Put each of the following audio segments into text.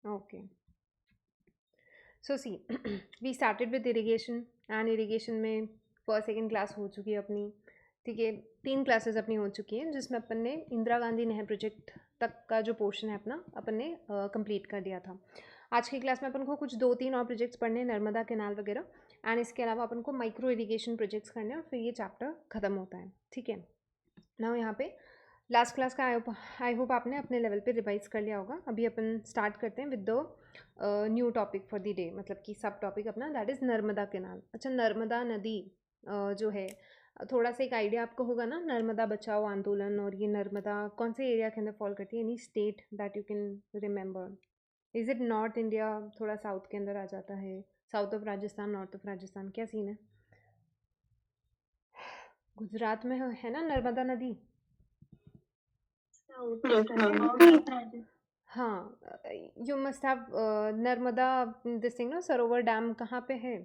Okay. So see, we started with irrigation and irrigation में first second class हो चुकी है अपनी. ठीक है, 3 क्लासेस अपनी हो चुकी हैं जिसमें अपन ने इंदिरा गांधी नहर प्रोजेक्ट तक का जो पोर्शन है अपना अपन ने कंप्लीट कर दिया था. आज की क्लास में अपन को कुछ 2-3 और प्रोजेक्ट्स पढ़ने हैं, नर्मदा कैनाल वगैरह, एंड इसके अलावा अपन को माइक्रो इरीगेशन प्रोजेक्ट्स करने हैं और फिर ये चैप्टर ख़त्म होता है. ठीक है ना. यहाँ पे लास्ट क्लास का आई होप आपने अपने लेवल पे रिवाइज कर लिया होगा. अभी अपन स्टार्ट करते हैं with the new topic for the day, मतलब कि सब टॉपिक अपना दैट इज़ नर्मदा केनाल. अच्छा, नर्मदा नदी जो है, थोड़ा सा एक आइडिया आपको होगा ना, नर्मदा बचाओ आंदोलन, और ये नर्मदा कौन से एरिया के अंदर फॉल करती है? Any state that you can remember? Is it north India, थोड़ा साउथ के अंदर आ जाता है, south of Rajasthan, north of Rajasthan, क्या सीन है? गुजरात में है ना नर्मदा नदी? हाँ, you must have Narmada, this thing ना, सरोवर डैम कहाँ पे है?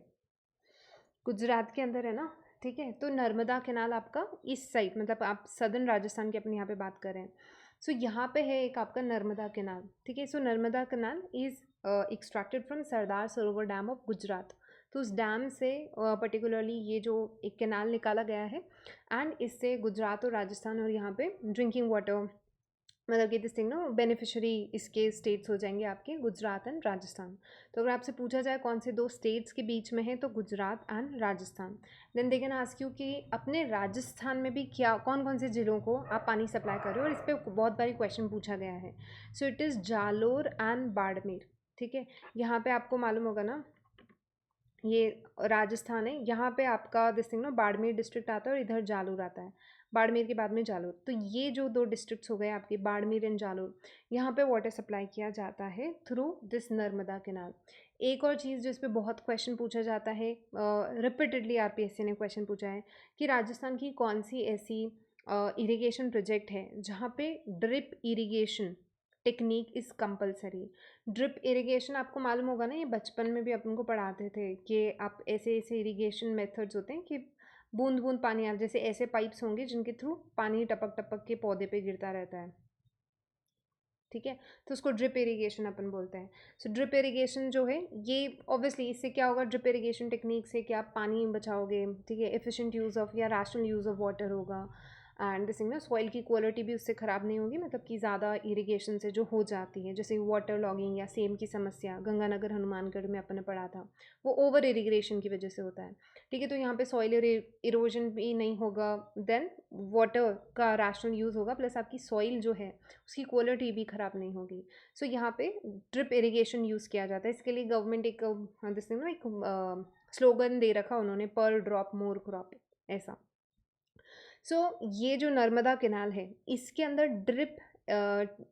गुजरात के अंदर है ना. ठीक है, तो नर्मदा कैनाल आपका ईस्ट साइड, मतलब आप सदर्न राजस्थान की अपने यहाँ पे बात कर रहे हैं. सो यहाँ पे है एक आपका नर्मदा कैनाल. ठीक है, so Narmada canal is extracted from Sardar Sarovar dam of Gujarat. तो उस डैम से पर्टिकुलरली ये जो एक कैनाल निकाला गया है, एंड इससे गुजरात और राजस्थान और यहाँ पे ड्रिंकिंग वाटर, मतलब कि दिस थिंग ना, बेनिफिशियरी इसके स्टेट्स हो जाएंगे आपके गुजरात एंड राजस्थान. तो अगर आपसे पूछा जाए कौन से 2 स्टेट्स के बीच में है, तो Gujarat and Rajasthan. Then they can ask you कि अपने राजस्थान में भी क्या कौन कौन से ज़िलों को आप पानी सप्लाई कर रहे हो, और इस पर बहुत बारी क्वेश्चन पूछा गया है. सो it is Jalore and Barmer. ठीक है, यहाँ पे आपको मालूम होगा ना, ये राजस्थान है, यहाँ पे आपका दिस थिंग ना बाड़मेर डिस्ट्रिक्ट आता है और इधर जालोर आता है. बाड़मेर के बाद में जालोर. तो ये जो 2 डिस्ट्रिक्ट्स हो गए आपके, बाड़मेर एंड जालोर, यहाँ पे वाटर सप्लाई किया जाता है थ्रू दिस नर्मदा कैनाल. एक और चीज़ जिस पे बहुत क्वेश्चन पूछा जाता है, रिपीटेडली आरपीएससी ने क्वेश्चन पूछा है कि राजस्थान की कौन सी ऐसी इरिगेशन प्रोजेक्ट है जहाँ पे drip irrigation technique is compulsory. Drip irrigation आपको मालूम होगा ना, ये बचपन में भी अपन को पढ़ाते थे कि आप ऐसे ऐसे इरिगेशन मेथड्स होते हैं कि बूंद बूंद पानी, आप जैसे ऐसे पाइप्स होंगे जिनके थ्रू पानी टपक टपक के पौधे पे गिरता रहता है. ठीक है, तो उसको ड्रिप इरिगेशन अपन बोलते हैं. सो ड्रिप इरिगेशन जो है, ये ऑब्वियसली इससे क्या होगा, ड्रिप इरिगेशन टेक्निक से कि आप पानी बचाओगे. ठीक है, एफिशिएंट यूज़ ऑफ या रैशनल यूज़ ऑफ वाटर होगा, एंड दिस थिंग ना, सॉइल की क्वालिटी भी उससे ख़राब नहीं होगी, मतलब कि ज़्यादा इरिगेशन से जो हो जाती है, जैसे वाटर लॉगिंग या सेम की समस्या गंगानगर हनुमानगढ़ में अपन ने पढ़ा था, वो ओवर इरिगेशन की वजह से होता है. ठीक है, तो यहाँ पे सॉइल इरोजन भी नहीं होगा, देन वाटर का रैशनल यूज़ होगा, प्लस आपकी सॉइल जो है उसकी क्वालिटी भी ख़राब नहीं होगी. सो यहाँ पे ड्रिप इरिगेशन यूज़ किया जाता है. इसके लिए गवर्नमेंट एक दिस थिंग ना, एक स्लोगन दे रखा उन्होंने, पर ड्रॉप मोर क्रॉप, ऐसा. सो ये जो नर्मदा कैनाल है, इसके अंदर ड्रिप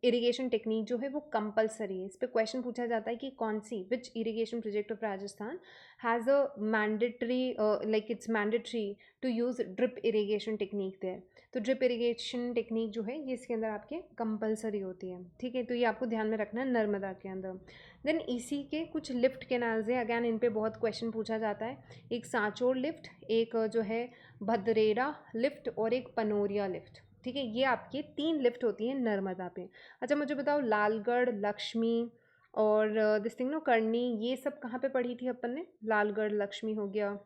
इरिगेशन टेक्निक जो है वो कंपलसरी है. इस पे क्वेश्चन पूछा जाता है कि कौन सी, which irrigation project of Rajasthan has a mandatory, like it's mandatory to use drip irrigation technique there. तो ड्रिप इरिगेशन टेक्निक जो है ये इसके अंदर आपके कंपलसरी होती है. ठीक है, तो ये आपको ध्यान में रखना है नर्मदा के अंदर. देन इसी के कुछ लिफ्ट कैनाल्स हैं, अगैन इन पे बहुत क्वेश्चन पूछा जाता है. एक सांचौर लिफ्ट, एक जो है भदरेरा लिफ्ट, और एक पनोरिया लिफ्ट. ठीक है, ये आपकी 3 लिफ्ट होती हैं नर्मदा पे. अच्छा, मुझे बताओ, लालगढ़, लक्ष्मी और दिस थिंग नो करनी, ये सब कहाँ पे पढ़ी थी अपन ने? लालगढ़, लक्ष्मी हो गया,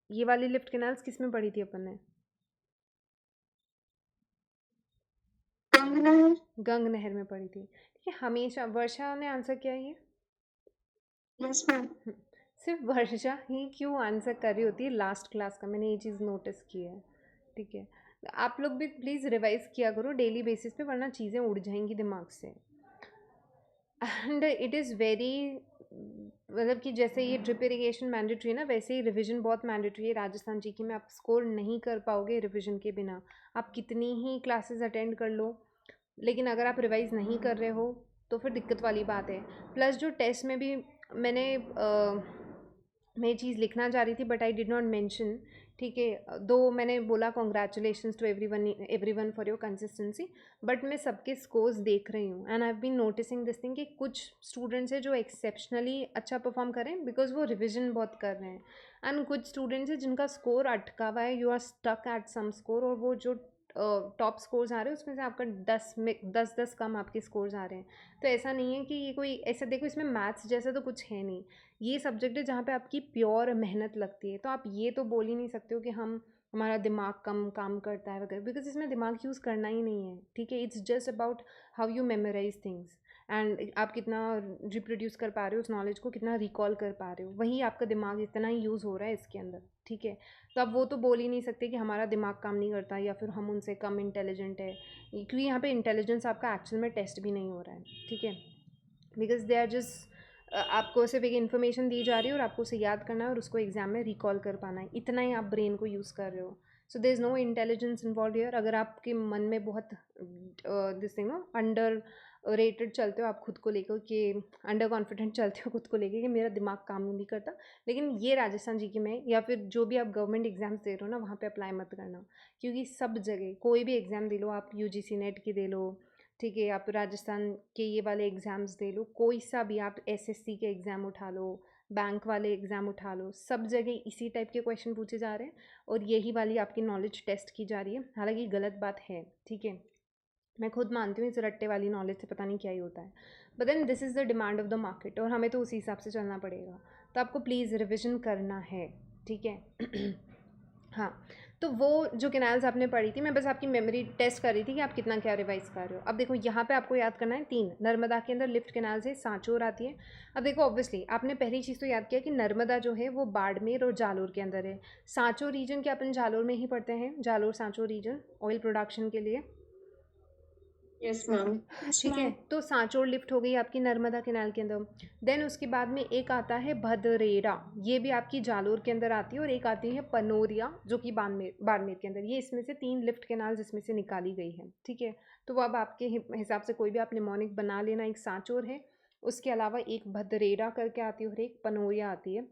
ये वाली लिफ्ट कैनाल्स किस में पढ़ी थी अपन ने? गंग नहर. गंग नहर में पढ़ी थी. ठीक है, हमेशा वर्षा ने आंसर किया है ये? Yes ma'am. सिर्फ वर्षा ही क्यों आंसर कर रही होती है लास्ट क्लास का, मैंने ये चीज़ नोटिस की है. ठीक है, आप लोग भी प्लीज़ रिवाइज किया करो डेली बेसिस पे, वरना चीज़ें उड़ जाएंगी दिमाग से. एंड इट इज़ वेरी, मतलब कि जैसे ये ड्रिप इरिगेशन मैंडेटरी है ना, वैसे ही रिवीजन बहुत मैंडेटरी है राजस्थान जी की में. आप स्कोर नहीं कर पाओगे रिवीजन के बिना, आप कितनी ही क्लासेस अटेंड कर लो, लेकिन अगर आप रिवाइज़ नहीं कर रहे हो तो फिर दिक्कत वाली बात है. प्लस जो टेस्ट में भी मैंने मैं ये चीज़ लिखना चाह रही थी, but I did not mention. ठीक है, दो मैंने बोला congratulations to everyone for your consistency, but मैं सबके स्कोर्स देख रही हूँ, and I have been noticing this thing कि कुछ स्टूडेंट्स हैं जो एक्सेप्शनली अच्छा परफॉर्म करें बिकॉज वो रिविजन बहुत कर रहे हैं, एंड कुछ स्टूडेंट्स हैं जिनका स्कोर अटका हुआ है, you are stuck at some score, और वो जो टॉप स्कोर्स आ रहे हैं उसमें से आपका 10 कम आपके स्कोर्स आ रहे हैं। तो ऐसा नहीं है कि ये कोई ऐसा, देखो इसमें मैथ्स जैसा तो कुछ है नहीं, ये सब्जेक्ट है जहाँ पे आपकी प्योर मेहनत लगती है। तो आप ये तो बोल ही नहीं सकते हो कि हमारा दिमाग कम काम करता है वगैरह, बिकॉज इसमें दिमाग यूज़ करना ही नहीं है, ठीक है। It's just about how you memorise things and आप कितना रिप्रोड्यूस कर पा रहे हो उस नॉलेज को, कितना रिकॉल कर पा रहे हो, वही आपका दिमाग इतना ही यूज़ हो रहा है इसके अंदर, ठीक है। तो आप वो तो बोल ही नहीं सकते कि हमारा दिमाग काम नहीं करता या फिर हम उनसे कम इंटेलिजेंट है, क्योंकि यहाँ पे इंटेलिजेंस आपका एक्चुअल में टेस्ट भी नहीं हो रहा है, ठीक है। बिकॉज दे आर जस्ट आपको सिर्फ एक इन्फॉर्मेशन दी जा रही है और आपको उसे याद करना है और उसको एग्जाम में रिकॉल कर पाना है, इतना ही आप ब्रेन को यूज़ कर रहे हो। So there is no intelligence involve here. अगर आपके मन में बहुत this thing no underrated चलते हो आप खुद को लेकर, कि अंडर कॉन्फिडेंट चलते हो खुद को लेकर कि मेरा दिमाग काम नहीं करता, लेकिन ये राजस्थान जी के में या फिर जो भी आप गवर्नमेंट एग्जाम्स दे रहे हो ना वहाँ पे अप्लाई मत करना, क्योंकि सब जगह कोई भी एग्ज़ाम दे लो, आप यूजीसी नेट की दे लो, ठीक है, आप राजस्थान के ये वाले एग्ज़ाम्स दे लो, कोई सा भी आप एसएससी के एग्ज़ाम उठा लो, बैंक वाले एग्ज़ाम उठा लो, सब जगह इसी टाइप के क्वेश्चन पूछे जा रहे हैं और यही वाली आपकी नॉलेज टेस्ट की जा रही है। हालांकि गलत बात है, ठीक है, मैं खुद मानती हूँ इस रट्टे वाली नॉलेज से पता नहीं क्या ही होता है, but then this is the demand of the market और हमें तो उसी हिसाब से चलना पड़ेगा। तो आपको प्लीज़ रिविज़न करना है, ठीक है। हाँ, तो वो जो कैनाल्स आपने पढ़ी थी, मैं बस आपकी मेमोरी टेस्ट कर रही थी कि आप कितना क्या रिवाइज कर रहे हो। अब देखो यहाँ पे आपको याद करना है 3 नर्मदा के अंदर लिफ्ट कैनाल से सांचौर आती है। अब देखो ऑब्वियसली आपने पहली चीज़ तो याद किया कि नर्मदा जो है वो बाड़मेर और जालोर के अंदर है। सांचौर रीजन क्या अपन जालोर में ही पढ़ते हैं, Jalore Sanchore region oil production के लिए। Yes ma'am. ठीक है, तो सांचौर लिफ्ट हो गई आपकी नर्मदा कैनाल के अंदर। देन उसके बाद में एक आता है भदरेरा, ये भी आपकी जालोर के अंदर आती है, और एक आती है पनोरिया जो कि बाड़मेर बाड़मेर के अंदर। ये इसमें से 3 लिफ्ट कैनाल इसमें से निकाली गई है, ठीक है। तो वो अब आपके हिसाब से कोई भी आप निमोनिक बना लेना। एक सांचौर है, उसके अलावा एक भदरेरा करके आती है और एक पनोरिया आती है,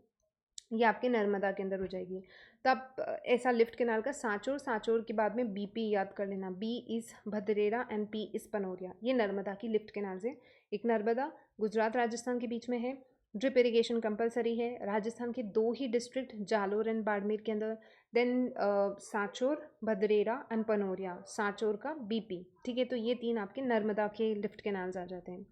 ये आपके नर्मदा के अंदर हो जाएगी। तब ऐसा लिफ्ट कैनाल का सांचौर, सांचौर के बाद में बीपी याद कर लेना, B is Bhadrera and P is Panoria. ये नर्मदा की लिफ्ट कैनाल से, एक नर्मदा गुजरात राजस्थान के बीच में है, ड्रिप इरिगेशन कंपलसरी है, राजस्थान के 2 ही डिस्ट्रिक्ट जालोर एंड बाड़मेर के अंदर। देन सांचौर, भदरेरा एंड पनोरिया, सांचौर का बीपी, ठीक है। तो ये 3 आपके नर्मदा के लिफ्ट कैनाल्स आ जाते हैं।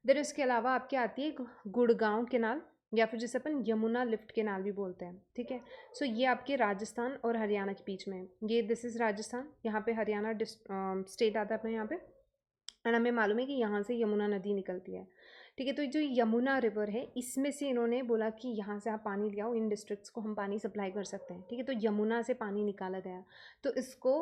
देन इसके अलावा आपके आती है गुड़गांव कैनाल, या फिर जिसे अपन यमुना लिफ्ट कैनाल भी बोलते हैं, ठीक है। सो ये आपके राजस्थान और हरियाणा के बीच में है। ये दिस इज़ राजस्थान, यहाँ पे हरियाणा स्टेट आता है अपने यहाँ पे, एंड हमें मालूम है कि यहाँ से यमुना नदी निकलती है, ठीक है। तो जो यमुना रिवर है इसमें से इन्होंने बोला कि यहाँ से आप पानी ले आओ, इन डिस्ट्रिक्ट्स को हम पानी सप्लाई कर सकते हैं, ठीक है। तो यमुना से पानी निकाला गया, तो इसको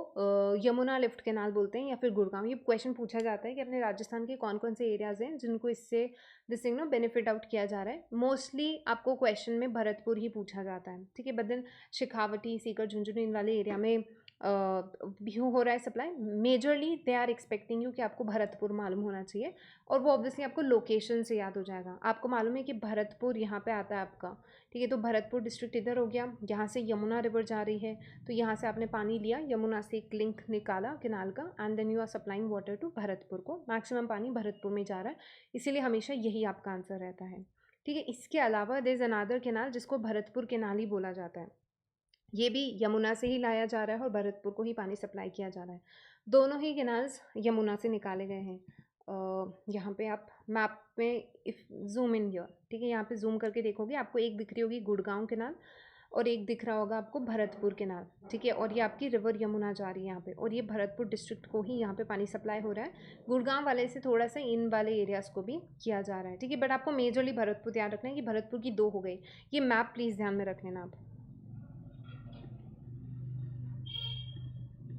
यमुना लिफ्ट कैनाल बोलते हैं या फिर गुड़गांव। ये क्वेश्चन पूछा जाता है कि अपने राजस्थान के कौन कौन से एरियाज़ हैं जिनको इससे this thing no benefit out किया जा रहा है। मोस्टली आपको क्वेश्चन में भरतपुर ही पूछा जाता है, ठीक है, बट देन शेखावटी, सीकर, झुंझुनू इन वाले एरिया में भी हो रहा है supply. Majorly they are expecting you कि आपको भरतपुर मालूम होना चाहिए, और वो ऑब्वियसली आपको लोकेशन से याद हो जाएगा। आपको मालूम है कि भरतपुर यहाँ पे आता है आपका, ठीक है। तो भरतपुर डिस्ट्रिक्ट इधर हो गया, यहाँ से यमुना रिवर जा रही है, तो यहाँ से आपने पानी लिया, यमुना से एक लिंक निकाला कैनाल का, and then you are supplying water to Bharatpur को। मैक्सिमम पानी भरतपुर में जा रहा है, इसीलिए हमेशा यही आपका आंसर रहता है, ठीक है। इसके अलावा देयर इज अनदर कैनाल जिसको भरतपुर कैनाल ही बोला जाता है। ये भी यमुना से ही लाया जा रहा है और भरतपुर को ही पानी सप्लाई किया जा रहा है। दोनों ही कैनाल्स यमुना से निकाले गए हैं। यहाँ पे आप मैप में इफ जूम इन हियर, ठीक है, यहाँ पे जूम करके देखोगे आपको एक दिख रही होगी गुड़गांव कैनाल, और एक दिख रहा होगा आपको भरतपुर कैनाल, ठीक है। और ये आपकी रिवर यमुना जा रही है यहाँ पे, और ये भरतपुर डिस्ट्रिक्ट को ही यहाँ पे पानी सप्लाई हो रहा है। गुड़गांव वाले से थोड़ा सा इन वाले एरियाज़ को भी किया जा रहा है, ठीक है। बट आपको मेजरली भरतपुर ध्यान रखना है कि भरतपुर की 2 हो गई। ये मैप प्लीज़ ध्यान में रख लेना आप,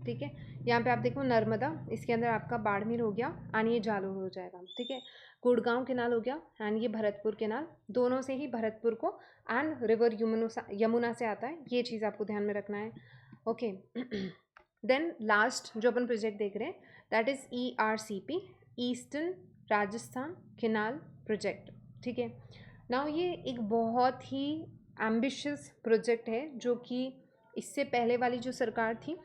ठीक है। यहाँ पे आप देखो नर्मदा, इसके अंदर आपका बाड़मेर हो गया एंड ये जालोर हो जाएगा, ठीक है। गुड़गांव कैनाल हो गया एंड ये भरतपुर कैनाल, दोनों से ही भरतपुर को एंड रिवर यमुना से आता है। ये चीज़ आपको ध्यान में रखना है, ओके। देन लास्ट जो अपन प्रोजेक्ट देख रहे हैं that is ERCP, eastern Rajasthan canal project, ठीक है। नाउ ये एक बहुत ही एम्बिशियस प्रोजेक्ट है जो कि इससे पहले वाली जो सरकार थी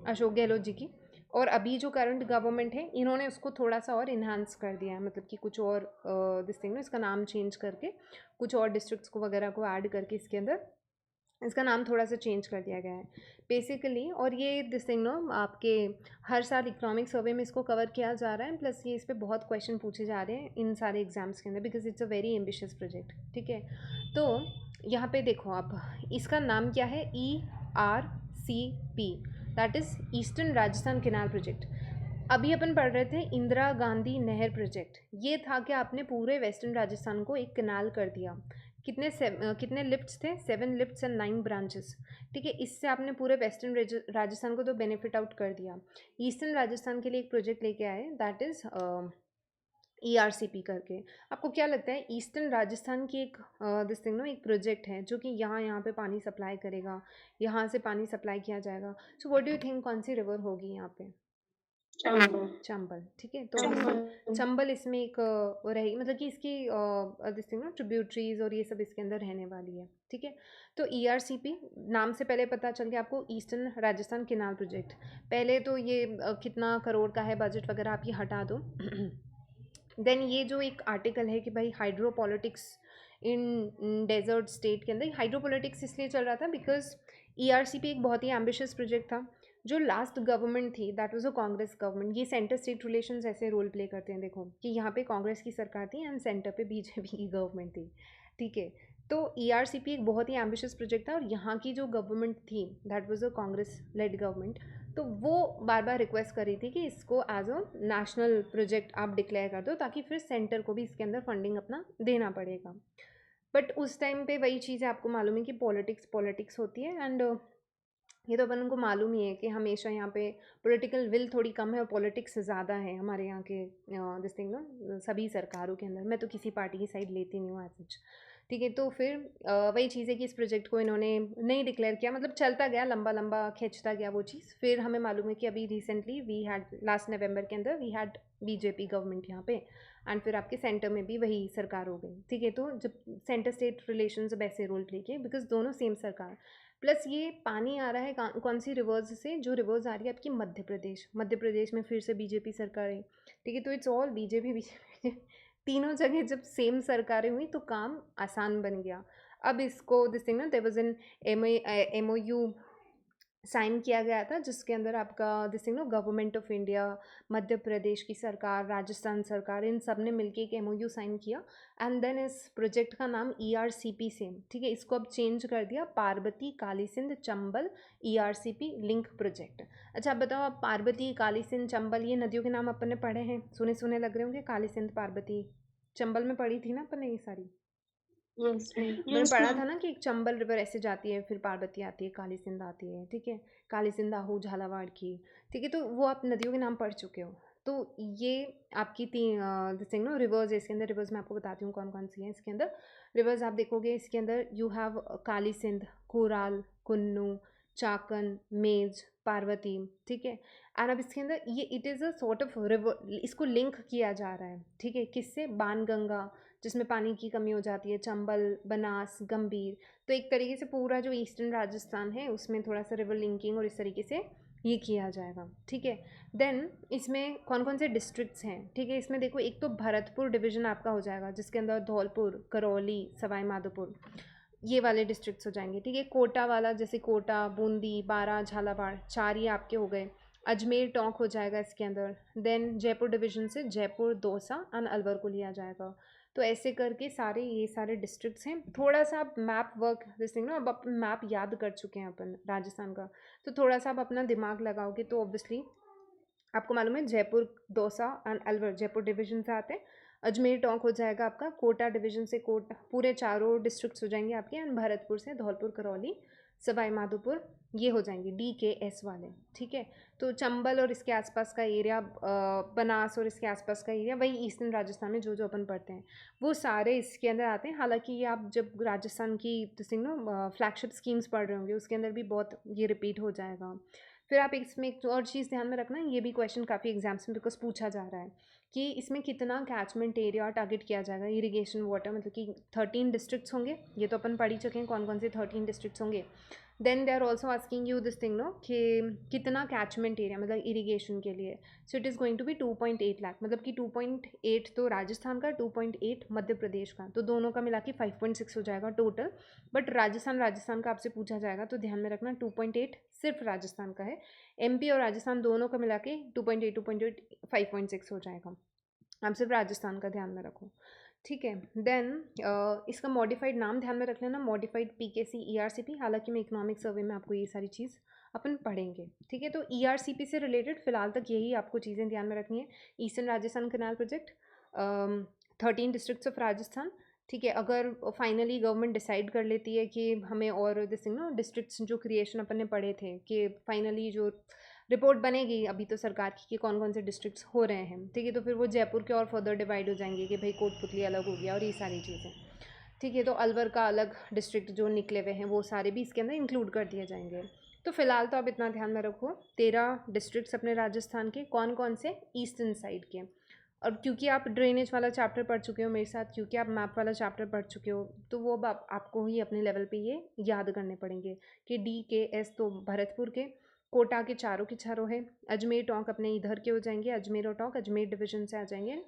अशोक गहलोत जी की, और अभी जो करंट गवर्नमेंट है इन्होंने उसको थोड़ा सा और इन्हांस कर दिया है, मतलब कि कुछ और दिस थिंग इसका नाम चेंज करके कुछ और डिस्ट्रिक्ट्स को वगैरह को ऐड करके इसके अंदर इसका नाम थोड़ा सा चेंज कर दिया गया है बेसिकली। और ये दिस थिंग नो आपके हर साल इकोनॉमिक सर्वे में इसको कवर किया जा रहा है, प्लस ये इस पर बहुत क्वेश्चन पूछे जा रहे हैं इन सारे एग्जाम्स के अंदर, because it's a very ambitious project. ठीक है, तो यहाँ पे देखो आप, इसका नाम क्या है, ERCP, that is eastern Rajasthan canal project. अभी अपन पढ़ रहे थे इंदिरा गांधी नहर प्रोजेक्ट, ये था कि आपने पूरे वेस्टर्न राजस्थान को एक कैनाल कर दिया। कितने लिफ्ट्स थे, 7 लिफ्ट्स एंड 9 ब्रांचेस। ठीक है, इससे आपने पूरे वेस्टर्न राजस्थान को तो बेनिफिट आउट कर दिया। ईस्टर्न राजस्थान के लिए एक प्रोजेक्ट लेके आए, दैट इज़ ERCP करके। आपको क्या लगता है ईस्टर्न राजस्थान की एक दिस थिंग नो एक प्रोजेक्ट है जो कि यहाँ पे पानी सप्लाई करेगा, यहाँ से पानी सप्लाई किया जाएगा। So what do you think कौन सी रिवर होगी यहाँ पे? चंबल। चंबल। ठीक है, तो चंबल इसमें एक वो रहेगी, मतलब कि इसकी दिस थिंग ना ट्रिब्यूटरीज और ये सब इसके अंदर रहने वाली है। ठीक है, तो ERCP नाम से पहले पता चल गया आपको, ईस्टर्न राजस्थान कैनाल प्रोजेक्ट। पहले तो ये कितना करोड़ का है बजट वगैरह आप ये हटा दो। देन ये जो एक आर्टिकल है कि भाई हाइड्रोपॉलिटिक्स इन डेजर्ट स्टेट के अंदर, हाइड्रोपॉलिटिक्स इसलिए चल रहा था बिकॉज ERCP एक बहुत ही एम्बिशियस प्रोजेक्ट था। जो लास्ट गवर्नमेंट थी that was a Congress government. ये सेंटर स्टेट रिलेशंस ऐसे रोल प्ले करते हैं, देखो कि यहाँ पे कांग्रेस की सरकार थी एंड सेंटर पे बीजेपी की गवर्नमेंट थी। ठीक है, तो ERCP एक बहुत ही एम्बिशियस प्रोजेक्ट था, और यहाँ की जो गवर्नमेंट थी that was a Congress lead government, तो वो बार बार रिक्वेस्ट कर रही थी कि इसको एज अ नेशनल प्रोजेक्ट आप डिक्लेयर कर दो, ताकि फिर सेंटर को भी इसके अंदर फंडिंग अपना देना पड़ेगा। बट उस टाइम पे वही चीज़ें आपको मालूम है कि पॉलिटिक्स पॉलिटिक्स होती है, एंड ये तो अपन को मालूम ही है कि हमेशा यहाँ पे पॉलिटिकल विल थोड़ी कम है और पॉलिटिक्स ज़्यादा है हमारे यहाँ के दिस थिंग ना सभी सरकारों के अंदर। मैं तो किसी पार्टी की साइड लेती नहीं हूँ एज सच। ठीक है, तो फिर वही चीज़ है कि इस प्रोजेक्ट को इन्होंने नहीं डिक्लेयर किया, मतलब चलता गया, लंबा लंबा खींचता गया वो चीज़। फिर हमें मालूम है कि अभी recently we had last November के अंदर वी हैड बीजेपी गवर्नमेंट यहाँ पे, एंड फिर आपके सेंटर में भी वही सरकार हो गई। ठीक है, तो जब सेंटर स्टेट रिलेशन अब ऐसे रोल प्ले किए बिकॉज दोनों सेम सरकार, प्लस ये पानी आ रहा है कौन सी रिवर्स से, जो रिवर्स आ रही है आपकी मध्य प्रदेश में फिर से बीजेपी सरकार है। ठीक है, तो इट्स ऑल बीजेपी बीजेपी तीनों जगह जब सेम सरकारें हुई तो काम आसान बन गया। अब इसको दिस थिंग ना there was an MOU sign किया गया था, जिसके अंदर आपका this no government of India, Madhya Pradesh की सरकार, राजस्थान सरकार, इन सब ने मिलकर एक MOU साइन किया। एंड देन इस प्रोजेक्ट का नाम ERCP से, ठीक है, इसको अब चेंज कर दिया, Parvati Kali Sindh Chambal ERCP link project. अच्छा आप बताओ, आप पार्वती काली सिंध चंबल ये नदियों के नाम अपन ने पढ़े हैं, सुने सुने लग रहे होंगे, काली सिंध पार्वती चंबल में पढ़ी थी ना अपन ने ये सारी। यस मैंने पढ़ा था ना कि एक चंबल रिवर ऐसे जाती है, फिर पार्वती आती है, काली सिंध आती है। ठीक है, काली सिंध आहू झालावाड़ की। ठीक है, तो वो आप नदियों के नाम पढ़ चुके हो। तो ये आपकी दिस थिंग नो रिवर्स है, इसके अंदर रिवर्स मैं आपको बताती हूँ कौन कौन सी हैं इसके अंदर। रिवर्स आप देखोगे इसके अंदर यू हैव काली सिंध, कोराल, कुन्नू, चाकन, मेज, पार्वती। ठीक है, एंड अब इसके अंदर ये it is a sort of river, इसको लिंक किया जा रहा है। ठीक है, किससे, बाणगंगा जिसमें पानी की कमी हो जाती है, चंबल, बनास, गंभीर। तो एक तरीके से पूरा जो ईस्टर्न राजस्थान है उसमें थोड़ा सा रिवर लिंकिंग और इस तरीके से ये किया जाएगा। ठीक है, देन इसमें कौन कौन से डिस्ट्रिक्ट्स हैं। ठीक है, इसमें देखो एक तो भरतपुर डिवीजन आपका हो जाएगा, जिसके अंदर धौलपुर, करौली, सवाई माधोपुर ये वाले डिस्ट्रिक्ट्स हो जाएंगे। ठीक है, कोटा वाला, जैसे कोटा, बूंदी, बारा, झालावाड़, चार ये आपके हो गए। अजमेर टोंक हो जाएगा इसके अंदर। देन जयपुर डिवीजन से जयपुर, दौसा एंड अलवर को लिया जाएगा। तो ऐसे करके सारे ये सारे डिस्ट्रिक्ट्स हैं। थोड़ा सा आप मैप वर्क दिस थिंग ना, अब अपन मैप याद कर चुके हैं अपन राजस्थान का, तो थोड़ा सा आप अपना दिमाग लगाओगे तो ऑब्वियसली आपको मालूम है जयपुर, दौसा एंड अलवर जयपुर डिवीजन से आते हैं। अजमेर टोंक हो जाएगा आपका कोटा डिवीजन से, कोटा पूरे चारों डिस्ट्रिक्ट्स हो जाएंगे आपके, एंड भरतपुर से धौलपुर, करौली, सवाई माधोपुर ये हो जाएंगे DKS वाले। ठीक है, तो चंबल और इसके आसपास का एरिया, बनास और इसके आसपास का एरिया, वही ईस्टर्न राजस्थान में जो जो अपन पढ़ते हैं वो सारे इसके अंदर आते हैं। हालांकि ये आप जब राजस्थान की सिंग नो फ्लैगशिप स्कीम्स पढ़ रहे होंगे उसके अंदर भी बहुत ये रिपीट हो जाएगा। फिर आप इसमें एक और चीज़ ध्यान में रखना, ये भी क्वेश्चन काफ़ी एग्जाम्स में बिकॉज पूछा जा रहा है कि इसमें कितना कैचमेंट एरिया टारगेट किया जाएगा इरिगेशन वाटर, मतलब कि 13 डिस्ट्रिक्ट्स होंगे। ये तो अपन पढ़ ही चुके हैं कौन कौन से 13 डिस्ट्रिक्ट्स होंगे। Then they are also asking you this thing no कि कितना कैचमेंट एरिया मतलब इरीगेशन के लिए. So it is going to be 2.8 lakh, मतलब कि 2.8 तो राजस्थान का, 2.8 मध्य प्रदेश का, तो दोनों का मिला के 5.6 हो जाएगा टोटल. बट राजस्थान का आपसे पूछा जाएगा तो ध्यान में रखना 2.8 सिर्फ राजस्थान का है. एमपी और राजस्थान दोनों का मिला के 2.8 5.6 हो जाएगा. आप सिर्फ राजस्थान का ध्यान में रखो, ठीक है. देन इसका मॉडिफाइड नाम ध्यान में रख लेना, मॉडिफाइड पीकेसी ईआरसीपी. हालांकि मैं इकोनॉमिक सर्वे में आपको ये सारी चीज़ अपन पढ़ेंगे, ठीक है. तो ईआरसीपी से रिलेटेड फिलहाल तक यही आपको चीज़ें ध्यान में रखनी है. Eastern Rajasthan canal project, 13 districts of Rajasthan, ठीक है. अगर फाइनली गवर्नमेंट डिसाइड कर लेती है कि हमें और दिस नो डिस्ट्रिक्ट्स जो क्रिएशन अपन ने पढ़े थे कि फाइनली जो रिपोर्ट बनेगी अभी तो सरकार की कि कौन कौन से डिस्ट्रिक्ट्स हो रहे हैं, ठीक है. तो फिर वो जयपुर के और फर्दर डिवाइड हो जाएंगे कि भाई कोटपुतली अलग हो गया और ये सारी चीज़ें, ठीक है. तो अलवर का अलग डिस्ट्रिक्ट जो निकले हुए हैं वो सारे भी इसके अंदर इंक्लूड कर दिए जाएंगे. तो फिलहाल तो आप इतना ध्यान में रखो, 13 डिस्ट्रिक्ट्स अपने राजस्थान के, कौन कौन से, ईस्टर्न साइड के. और क्योंकि आप ड्रेनेज वाला चैप्टर पढ़ चुके हो मेरे साथ, क्योंकि आप मैप वाला चैप्टर पढ़ चुके हो, तो वो अब आपको ही अपने लेवल पे ये याद करने पड़ेंगे कि DKS तो भरतपुर के, कोटा के चारों है, अजमेर टोंक अपने इधर के हो जाएंगे, अजमेर और टोंक अजमेर डिवीजन से आ जाएंगे,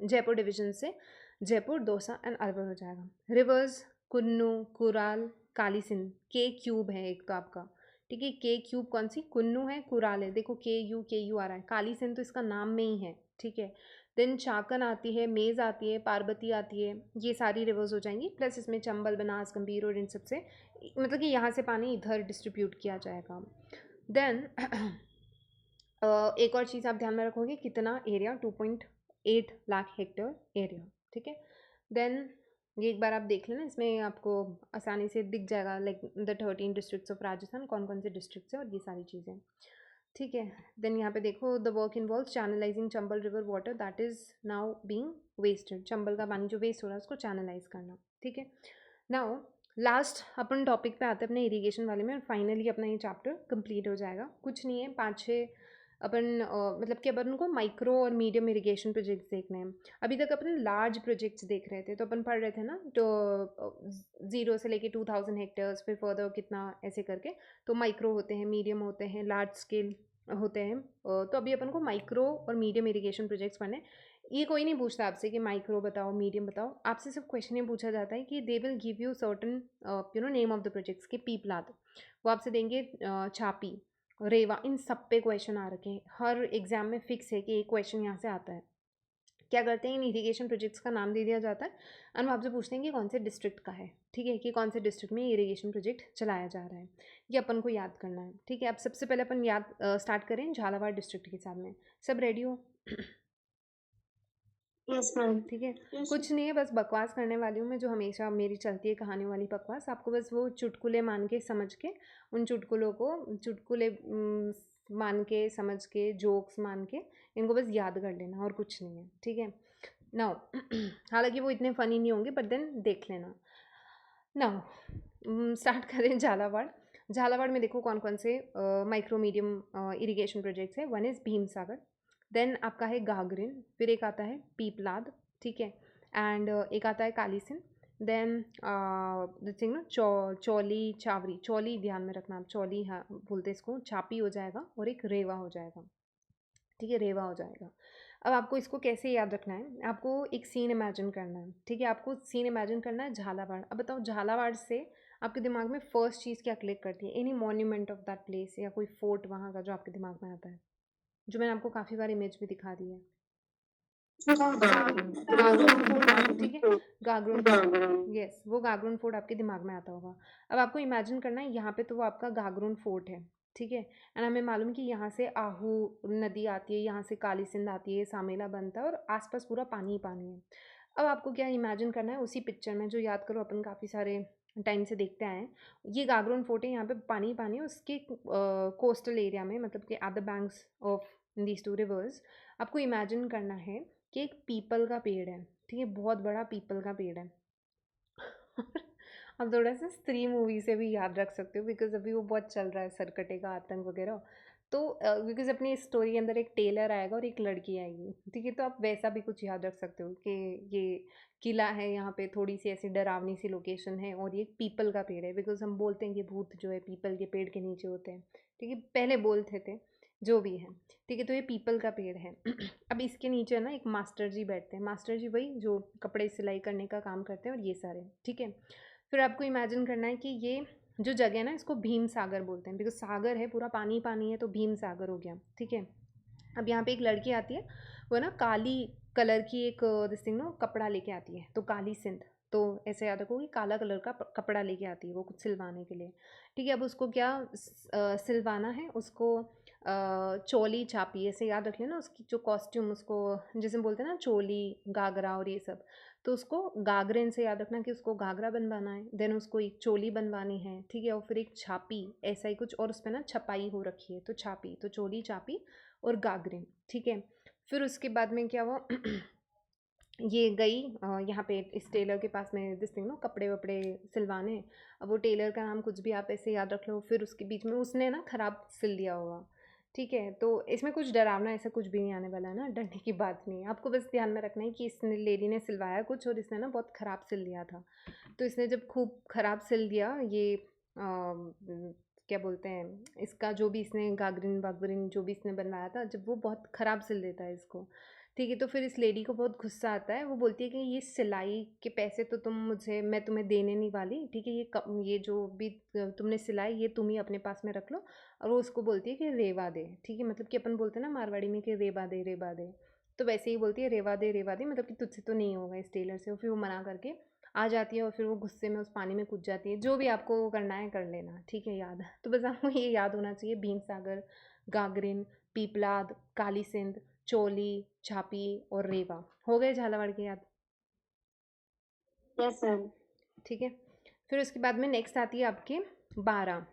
जयपुर डिवीजन से जयपुर, दौसा एंड अलवर हो जाएगा. रिवर्स कुन्नू, कुराल, काली सिंध, के क्यूब है एक तो आपका, ठीक है. के क्यूब कौन सी, कुन्नू है, कुराल है, देखो के यू आ रहा है. काली सिंध तो इसका नाम में ही है, ठीक है. देन चाकन आती है, मेज आती है, पार्वती आती है, ये सारी रिवर्स हो जाएंगी. प्लस इसमें चंबल, बनास, गंभीर और इन सब से मतलब कि यहाँ से पानी इधर डिस्ट्रीब्यूट किया जाएगा. देन एक और चीज़ आप ध्यान में रखोगे, कितना एरिया, 2.8 लाख हेक्टेयर एरिया, ठीक है. देन ये एक बार आप देख लेना, इसमें आपको आसानी से दिख जाएगा like the 13 districts of Rajasthan, कौन कौन से डिस्ट्रिक्ट्स हैं और ये सारी चीज़ें, ठीक है. देन यहाँ पे देखो, the work involve channelising Chambal river water that is now being wasted. Chambal का पानी जो वेस्ट हो रहा है उसको चैनलाइज करना, ठीक है. नाउ लास्ट अपन टॉपिक पे आते हैं अपने इरिगेशन वाले में, और फाइनली अपना ये चैप्टर कंप्लीट हो जाएगा. कुछ नहीं है, 5-6 अपन मतलब कि अपन को माइक्रो और मीडियम इरिगेशन प्रोजेक्ट्स देखने हैं. अभी तक अपन लार्ज प्रोजेक्ट्स देख रहे थे, तो अपन पढ़ रहे थे ना, तो 0 से लेके 2000 हेक्टेयर्स, फिर फर्दर कितना ऐसे करके. तो माइक्रो होते हैं, मीडियम होते हैं, लार्ज स्केल होते हैं. तो अभी अपन को माइक्रो और मीडियम इरिगेशन प्रोजेक्ट्स पढ़ने. ये कोई नहीं पूछता आपसे कि माइक्रो बताओ, मीडियम बताओ. आपसे सिर्फ क्वेश्चन ये पूछा जाता है कि they will give you certain name of the projects के पीपलाद, वो आपसे देंगे छापी, रेवा, इन सब पे क्वेश्चन आ रखे हैं. हर एग्जाम में फिक्स है कि एक क्वेश्चन यहाँ से आता है. क्या करते हैं, इन इरीगेशन प्रोजेक्ट्स का नाम दे दिया जाता है और वो आपसे पूछते हैं कि कौन से डिस्ट्रिक्ट का है, ठीक है, कि कौन से डिस्ट्रिक्ट में इरीगेशन प्रोजेक्ट चलाया जा रहा है. ये अपन को याद करना है, ठीक है. अब सबसे पहले अपन याद स्टार्ट करें झालावाड़ डिस्ट्रिक्ट के साथ में. सब रेडी हो? Yes ma'am. ठीक है. यस. कुछ नहीं है, बस बकवास करने वाली हूँ मैं, जो हमेशा मेरी चलती है कहानियों वाली बकवास. आपको बस वो चुटकुले मान के समझ के, उन चुटकुलों को चुटकुले मान के समझ के, जोक्स मान के इनको बस याद कर लेना, और कुछ नहीं है, ठीक है. नाउ हालांकि वो इतने फ़नी नहीं होंगे, बट देन देख लेना. नाउ स्टार्ट करें झालावाड़. झालावाड़ में देखो कौन कौन से माइक्रो मीडियम इरिगेशन प्रोजेक्ट्स हैं. One is Bhim Sagar, then आपका है गागरिन, फिर एक आता है पीपलाद, ठीक है, एंड एक आता है कालीसिन. देन थिंग ना चौली चावरी, चौली ध्यान में रखना आप, चौली हाँ बोलते इसको, छापी हो जाएगा, और एक रेवा हो जाएगा, ठीक है, रेवा हो जाएगा. अब आपको इसको कैसे याद रखना है, आपको एक सीन इमेजिन करना है, ठीक है. आपको सीन इमेजिन करना है झालावाड़. अब बताओ झालावाड़ से आपके दिमाग में फर्स्ट चीज़ क्या क्लिक करती है, any monument of that place, या कोई फोर्ट वहाँ का जो आपके दिमाग में आता है, जो मैंने आपको काफ़ी बार इमेज भी दिखा दी है. गागरोन फोर्ट, ठीक है, गागरोन फोर्ट, यस, वो गागरोन फोर्ट आपके दिमाग में आता होगा. अब आपको इमेजिन करना है यहाँ पे तो वो आपका गागरोन फोर्ट है, ठीक है. एंड हमें मालूम कि यहाँ से आहू नदी आती है, यहाँ से काली सिंध आती है, सामेला बनता है, और आसपास पूरा पानी ही पानी है. अब आपको क्या इमेजिन करना है, उसी पिक्चर में जो याद करो अपन काफ़ी सारे टाइम से देखते आए हैं, ये गागरोन फोर्ट है, यहाँ पे पानी पानी है, उसके कोस्टल एरिया में, मतलब कि at the banks of these two reverse, आपको इमेजिन करना है कि एक पीपल का पेड़ है, ठीक है, बहुत बड़ा पीपल का पेड़ है. अब थोड़ा सा स्त्री मूवी से भी याद रख सकते हो, बिकॉज अभी वो बहुत चल रहा है, सरकटे का आतंक वगैरह. तो बिकॉज़ अपनी स्टोरी के अंदर एक टेलर आएगा और एक लड़की आएगी, ठीक है? तो आप वैसा भी कुछ याद रख सकते हो कि ये किला है, यहाँ पे थोड़ी-सी ऐसी डरावनी सी लोकेशन है और ये एक पीपल का पेड़ है, बिकॉज़ हम बोलते हैं कि भूत जो है पीपल के पेड़ के नीचे होते हैं, ठीक है? पहले बोलते थे, जो भी है, ठीक है? तो ये पीपल का पेड़ है। अब इसके नीचे ना एक मास्टर जी बैठते हैं, मास्टर जी वही जो कपड़े सिलाई करने का काम करते हैं और ये सारे, ठीक है? फिर आपको इमेजिन करना है कि ये जो जगह है ना, इसको भीम सागर बोलते हैं, बिकॉज सागर है, पूरा पानी पानी है, तो भीम सागर हो गया, ठीक है? अब यहाँ पे एक लड़की आती है, वो ना काली कलर की एक दिस थिंग नो कपड़ा लेके आती है, तो काली सिंध, तो ऐसे याद रखो कि काला कलर का कपड़ा लेके आती है वो कुछ सिलवाने के लिए, ठीक है? अब उसको क्या सिलवाना है, उसको चोली चापी ऐसे याद रख लेना, उसकी जो कॉस्ट्यूम, उसको जैसे बोलते हैं ना चोली घाघरा और ये सब, तो उसको गागरेन से याद रखना कि उसको घाघरा बनवाना है, देन उसको एक चोली बनवानी है, ठीक है? और फिर एक छापी, ऐसा ही कुछ, और उस पर ना छपाई हो रखी है, तो छापी, तो चोली चापी और गागरेन, ठीक है? फिर उसके बाद में क्या हुआ, ये गई यहाँ पे इस टेलर के पास में दिस थिंग नो कपड़े वपड़े सिलवाने। अब वो टेलर का नाम कुछ भी आप ऐसे याद रख लो, फिर उसके बीच में उसने ना ख़राब सिल दिया होगा, ठीक है? तो इसमें कुछ डरावना ऐसा कुछ भी नहीं आने वाला है ना, डरने की बात नहीं है, आपको बस ध्यान में रखना है कि इस लेडी ने सिलवाया कुछ और इसने ना बहुत ख़राब सिल दिया था। तो इसने जब खूब ख़राब सिल दिया ये क्या बोलते हैं, इसका जो भी इसने गागरिन वागरिन जो भी इसने बनवाया था, जब वो बहुत ख़राब सिल देता है इसको, ठीक है? तो फिर इस लेडी को बहुत गुस्सा आता है, वो बोलती है कि ये सिलाई के पैसे तो मैं तुम्हें देने नहीं वाली, ठीक है? ये जो भी तुमने सिलाई ये तुम ही अपने पास में रख लो। और वो उसको बोलती है कि रेवा दे, ठीक है? मतलब कि अपन बोलते हैं ना मारवाड़ी में कि रेवा दे, तो वैसे ही बोलती है रेवा दे, मतलब कि तुझसे तो नहीं होगा इस टेलर से। और फिर वो मना करके आ जाती है और फिर वो गुस्से में उस पानी में कूद जाती है। जो भी आपको करना है कर लेना, ठीक है? याद तो बस आपको ये याद होना चाहिए, भीम सागर, गागरिन, पीपलाद, काली सिंध, चोली, छापी और रेवा। हो गए झालावाड़ के याद, Yes, sir. ठीक है? फिर उसके बाद में नेक्स्ट आती है आपके 12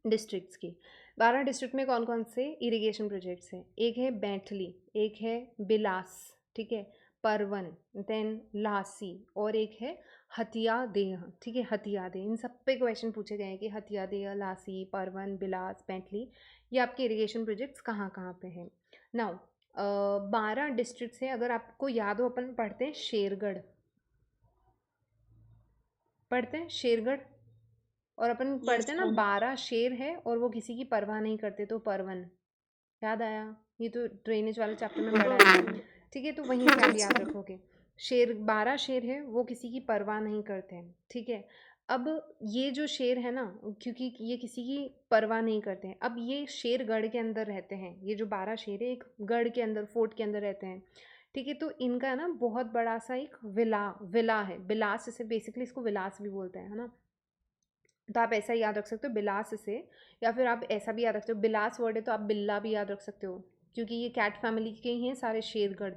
डिस्ट्रिक्ट्स की। 12 डिस्ट्रिक्ट में कौन कौन से इरिगेशन प्रोजेक्ट्स हैं? एक है बैंटली, एक है बिलास, ठीक है? परवन, देन लासी, और एक है हथियादेह, ठीक है? हथियादेह, इन सब पे क्वेश्चन पूछे गए हैं कि हथियादेह, लासी, परवन, बिलास, बैंटली, ये आपके इरिगेशन प्रोजेक्ट्स कहाँ कहाँ पे हैं? नाउ 12 डिस्ट्रिक्ट से अगर आपको याद हो, अपन पढ़ते हैं शेरगढ़, पढ़ते हैं शेरगढ़, और अपन Yes, पढ़ते हैं ना sir. 12 शेर है और वो किसी की परवाह नहीं करते, तो परवन, याद आया? ये तो ड्रेनेज वाले चैप्टर में पढ़ा है, ठीक है? तो वहीं से आप Yes, याद sir. रखोगे, शेर 12 शेर है, वो किसी की परवाह नहीं करते हैं, ठीक है? अब ये जो शेर है ना, क्योंकि ये किसी की परवाह नहीं करते हैं, अब ये शेर गढ़ के अंदर रहते हैं, ये जो 12 शेर है एक गढ़ के अंदर, फोर्ट के अंदर रहते हैं, ठीक है? तो इनका ना बहुत बड़ा सा एक विला विला है, बिलास से बेसिकली इसको विलास भी बोलते हैं, है ना? तो आप ऐसा याद रख सकते हो बिलास से, या फिर आप ऐसा भी याद रख सकते हो, बिलास वर्ड है तो आप बिल्ला भी याद रख सकते हो, क्योंकि ये कैट फैमिली के ही हैं सारे शेरगढ़,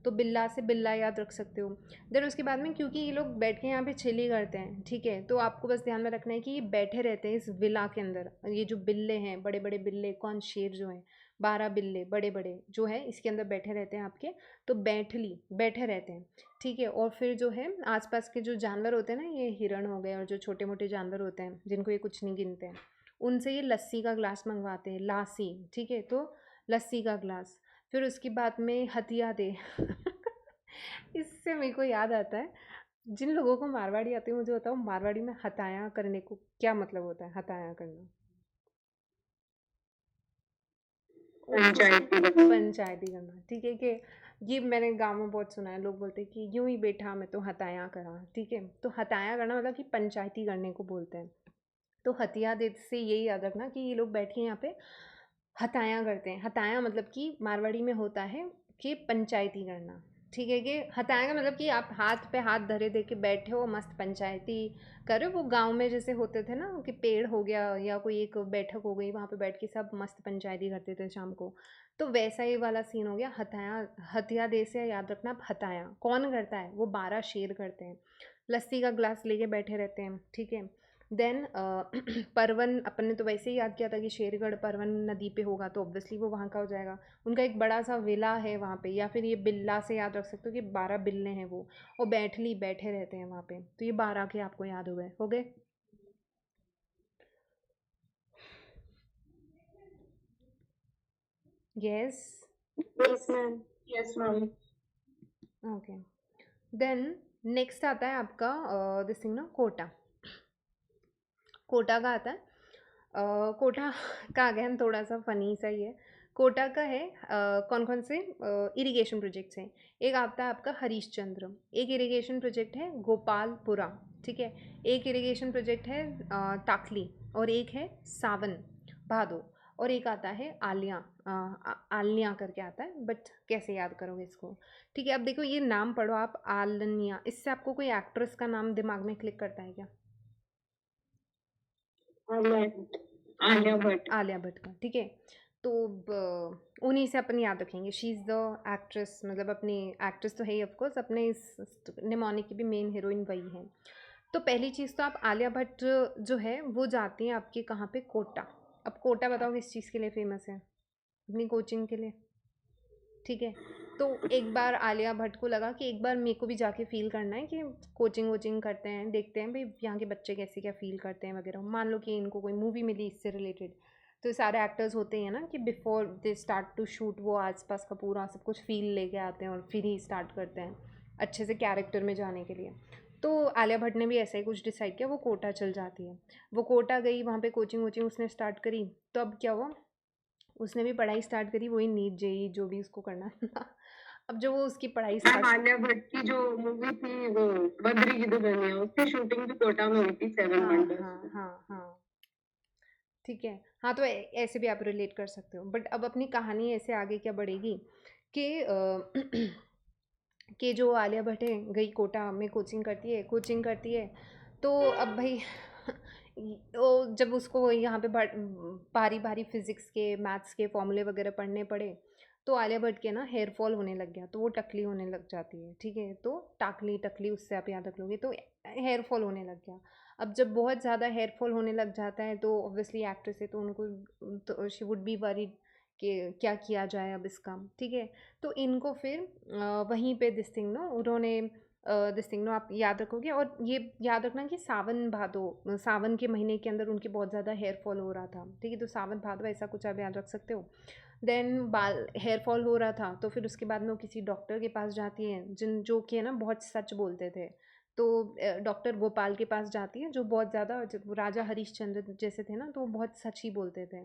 तो बिल्ला से बिल्ला याद रख सकते हो। देन उसके बाद में क्योंकि ये लोग बैठ के यहाँ पे चिली करते हैं, ठीक है? तो आपको बस ध्यान में रखना है कि ये बैठे रहते हैं इस विला के अंदर, ये जो बिल्ले हैं, बड़े बड़े बिल्ले, कौन, शेर जो हैं, 12 बिल्ले बड़े बड़े जो है इसके अंदर बैठे रहते हैं आपके, तो बैठली बैठे रहते हैं, ठीक है? और फिर जो है आसपास के जो जानवर होते हैं ना, ये हिरण हो गए और जो छोटे मोटे जानवर होते हैं जिनको ये कुछ नहीं गिनते हैं, उनसे ये लस्सी का ग्लास मंगवाते हैं, लासी, ठीक है? तो लस्सी का ग्लास। फिर उसके बाद में हथिया दे इससे मेरे को याद आता है, जिन लोगों को मारवाड़ी आती है मुझे बताओ, मारवाड़ी में हताया करने को क्या मतलब होता है? हताया करना, पंचायती पंचायती करना, ठीक है? कि ये मैंने गांव में बहुत सुना है, लोग बोलते हैं कि यूं ही बैठा मैं तो हताया करा, ठीक है? तो हताया करना मतलब कि पंचायती करने को बोलते हैं। तो हथिया दे से यही याद रखना कि ये लोग बैठ के यहाँ पे हताया करते हैं। हताया मतलब कि मारवाड़ी में होता है कि पंचायती करना, ठीक है? कि हताया का मतलब कि आप हाथ पे हाथ धरे दे के बैठे हो, मस्त पंचायती कर रहे हो। वो गांव में जैसे होते थे ना कि पेड़ हो गया या कोई एक बैठक हो गई, वहाँ पे बैठ के सब मस्त पंचायती करते थे शाम को, तो वैसा ही वाला सीन हो गया हताया। हथिया दे से याद रखना, आप हताया कौन करता है? वो 12 शेर करते हैं, लस्सी का ग्लास लेके बैठे रहते हैं, ठीक है? देन परवन, अपन ने तो वैसे ही याद किया था कि शेरगढ़ परवन नदी पे होगा, तो ऑब्वियसली वो वहाँ का हो जाएगा। उनका एक बड़ा सा विला है वहाँ पे, या फिर ये बिल्ला से याद रख सकते हो कि 12 बिल्ले हैं वो, और बैठली बैठे रहते हैं वहाँ पे, तो ये 12 के आपको याद हो गए? Yes, Yes, ma'am. Yes, ma'am. Okay. Then next आता है आपका दिस थिंग ना, कोटा। कोटा का आता है कोटा का अगेन थोड़ा सा फनी सा ही है। कोटा का है कौन कौन से इरिगेशन प्रोजेक्ट्स हैं। एक आता है आपका हरीशचंद्र, एक इरिगेशन प्रोजेक्ट है गोपालपुरा, ठीक है। एक इरिगेशन प्रोजेक्ट है टाकली, और एक है सावन भादो, और एक आता है आलिया आलिया करके आता है, बट कैसे याद करोगे इसको। ठीक है, अब देखो ये नाम पढ़ो आप, आलनिया। इससे आपको कोई एक्ट्रेस का नाम दिमाग में क्लिक करता है क्या? Alia Bhatt. Alia Bhatt. Alia Bhatt का, ठीक है। तो उन्हीं से अपन याद रखेंगे। शी इज़ द एक्ट्रेस, मतलब अपनी एक्ट्रेस तो है ही ऑफकोर्स, अपने इस निमोनी की भी मेन हीरोइन वही है। तो पहली चीज़ तो आप आलिया भट्ट जो है वो जाती हैं आपके कहाँ पे, कोटा। अब कोटा बताओ किस चीज़ के लिए फेमस है? अपनी कोचिंग के लिए, ठीक है। तो एक बार आलिया भट्ट को लगा कि एक बार मेरे को भी जाके फ़ील करना है कि कोचिंग वोचिंग करते हैं, देखते हैं भाई यहाँ के बच्चे कैसे क्या फ़ील करते हैं वगैरह। मान लो कि इनको कोई मूवी मिली इससे रिलेटेड, तो सारे एक्टर्स होते हैं ना कि before they start to shoot वो आसपास का पूरा सब कुछ फ़ील लेके आते हैं और फिर ही स्टार्ट करते हैं अच्छे से कैरेक्टर में जाने के लिए। तो आलिया भट्ट ने भी ऐसा ही कुछ डिसाइड किया, वो कोटा चल जाती है। वो कोटा गई, वहाँ पे कोचिंग वोचिंग उसने स्टार्ट करी। तो अब क्या हुआ, उसने भी पढ़ाई स्टार्ट करी, वही नीट जेई जो भी उसको करना था। अब जो वो उसकी पढ़ाई मैम, स्टार्ट, आलिया भट्ट की जो मूवी थी वो बद्री की दुल्हनिया, उसकी शूटिंग भी कोटा में हुई थी, 7 हाँ वंडर्स हाँ में। हाँ हाँ, ठीक है। हाँ, तो ऐसे भी आप रिलेट कर सकते हो, बट अब अपनी कहानी ऐसे आगे क्या बढ़ेगी कि कि जो आलिया भट्ट है गई कोटा में कोचिंग करती है। तो अब भाई वो जब उसको यहाँ पे भारी भारी फिजिक्स के मैथ्स के फॉर्मूले वगैरह पढ़ने पड़े, तो आलिया भट्ट के ना हेयर फॉल होने लग गया, तो वो टकली होने लग जाती है, ठीक है। तो टाकली टकली उससे आप याद रख लोगे, तो हेयर फॉल होने लग गया। अब जब बहुत ज़्यादा हेयर फॉल होने लग जाता है तो ऑब्वियसली एक्ट्रेस है तो उनको, तो शी वुड बी वरीड कि क्या किया जाए अब इसका, ठीक है। तो इनको फिर वहीं पे दिस थिंग नो उन्होंने दिस थिंग नो आप याद रखोगे, और ये याद रखना कि सावन भादो, सावन के महीने के अंदर उनके बहुत ज़्यादा हेयर फॉल हो रहा था, ठीक है। तो सावन भादो ऐसा कुछ आप याद रख सकते हो। देन बाल हेयर फॉल हो रहा था, तो फिर उसके बाद में वो किसी डॉक्टर के पास जाती हैं, जिन जो कि है ना बहुत सच बोलते थे। तो डॉक्टर गोपाल के पास जाती है, जो बहुत ज़्यादा राजा हरिश्चंद्र जैसे थे ना, तो वो बहुत सच ही बोलते थे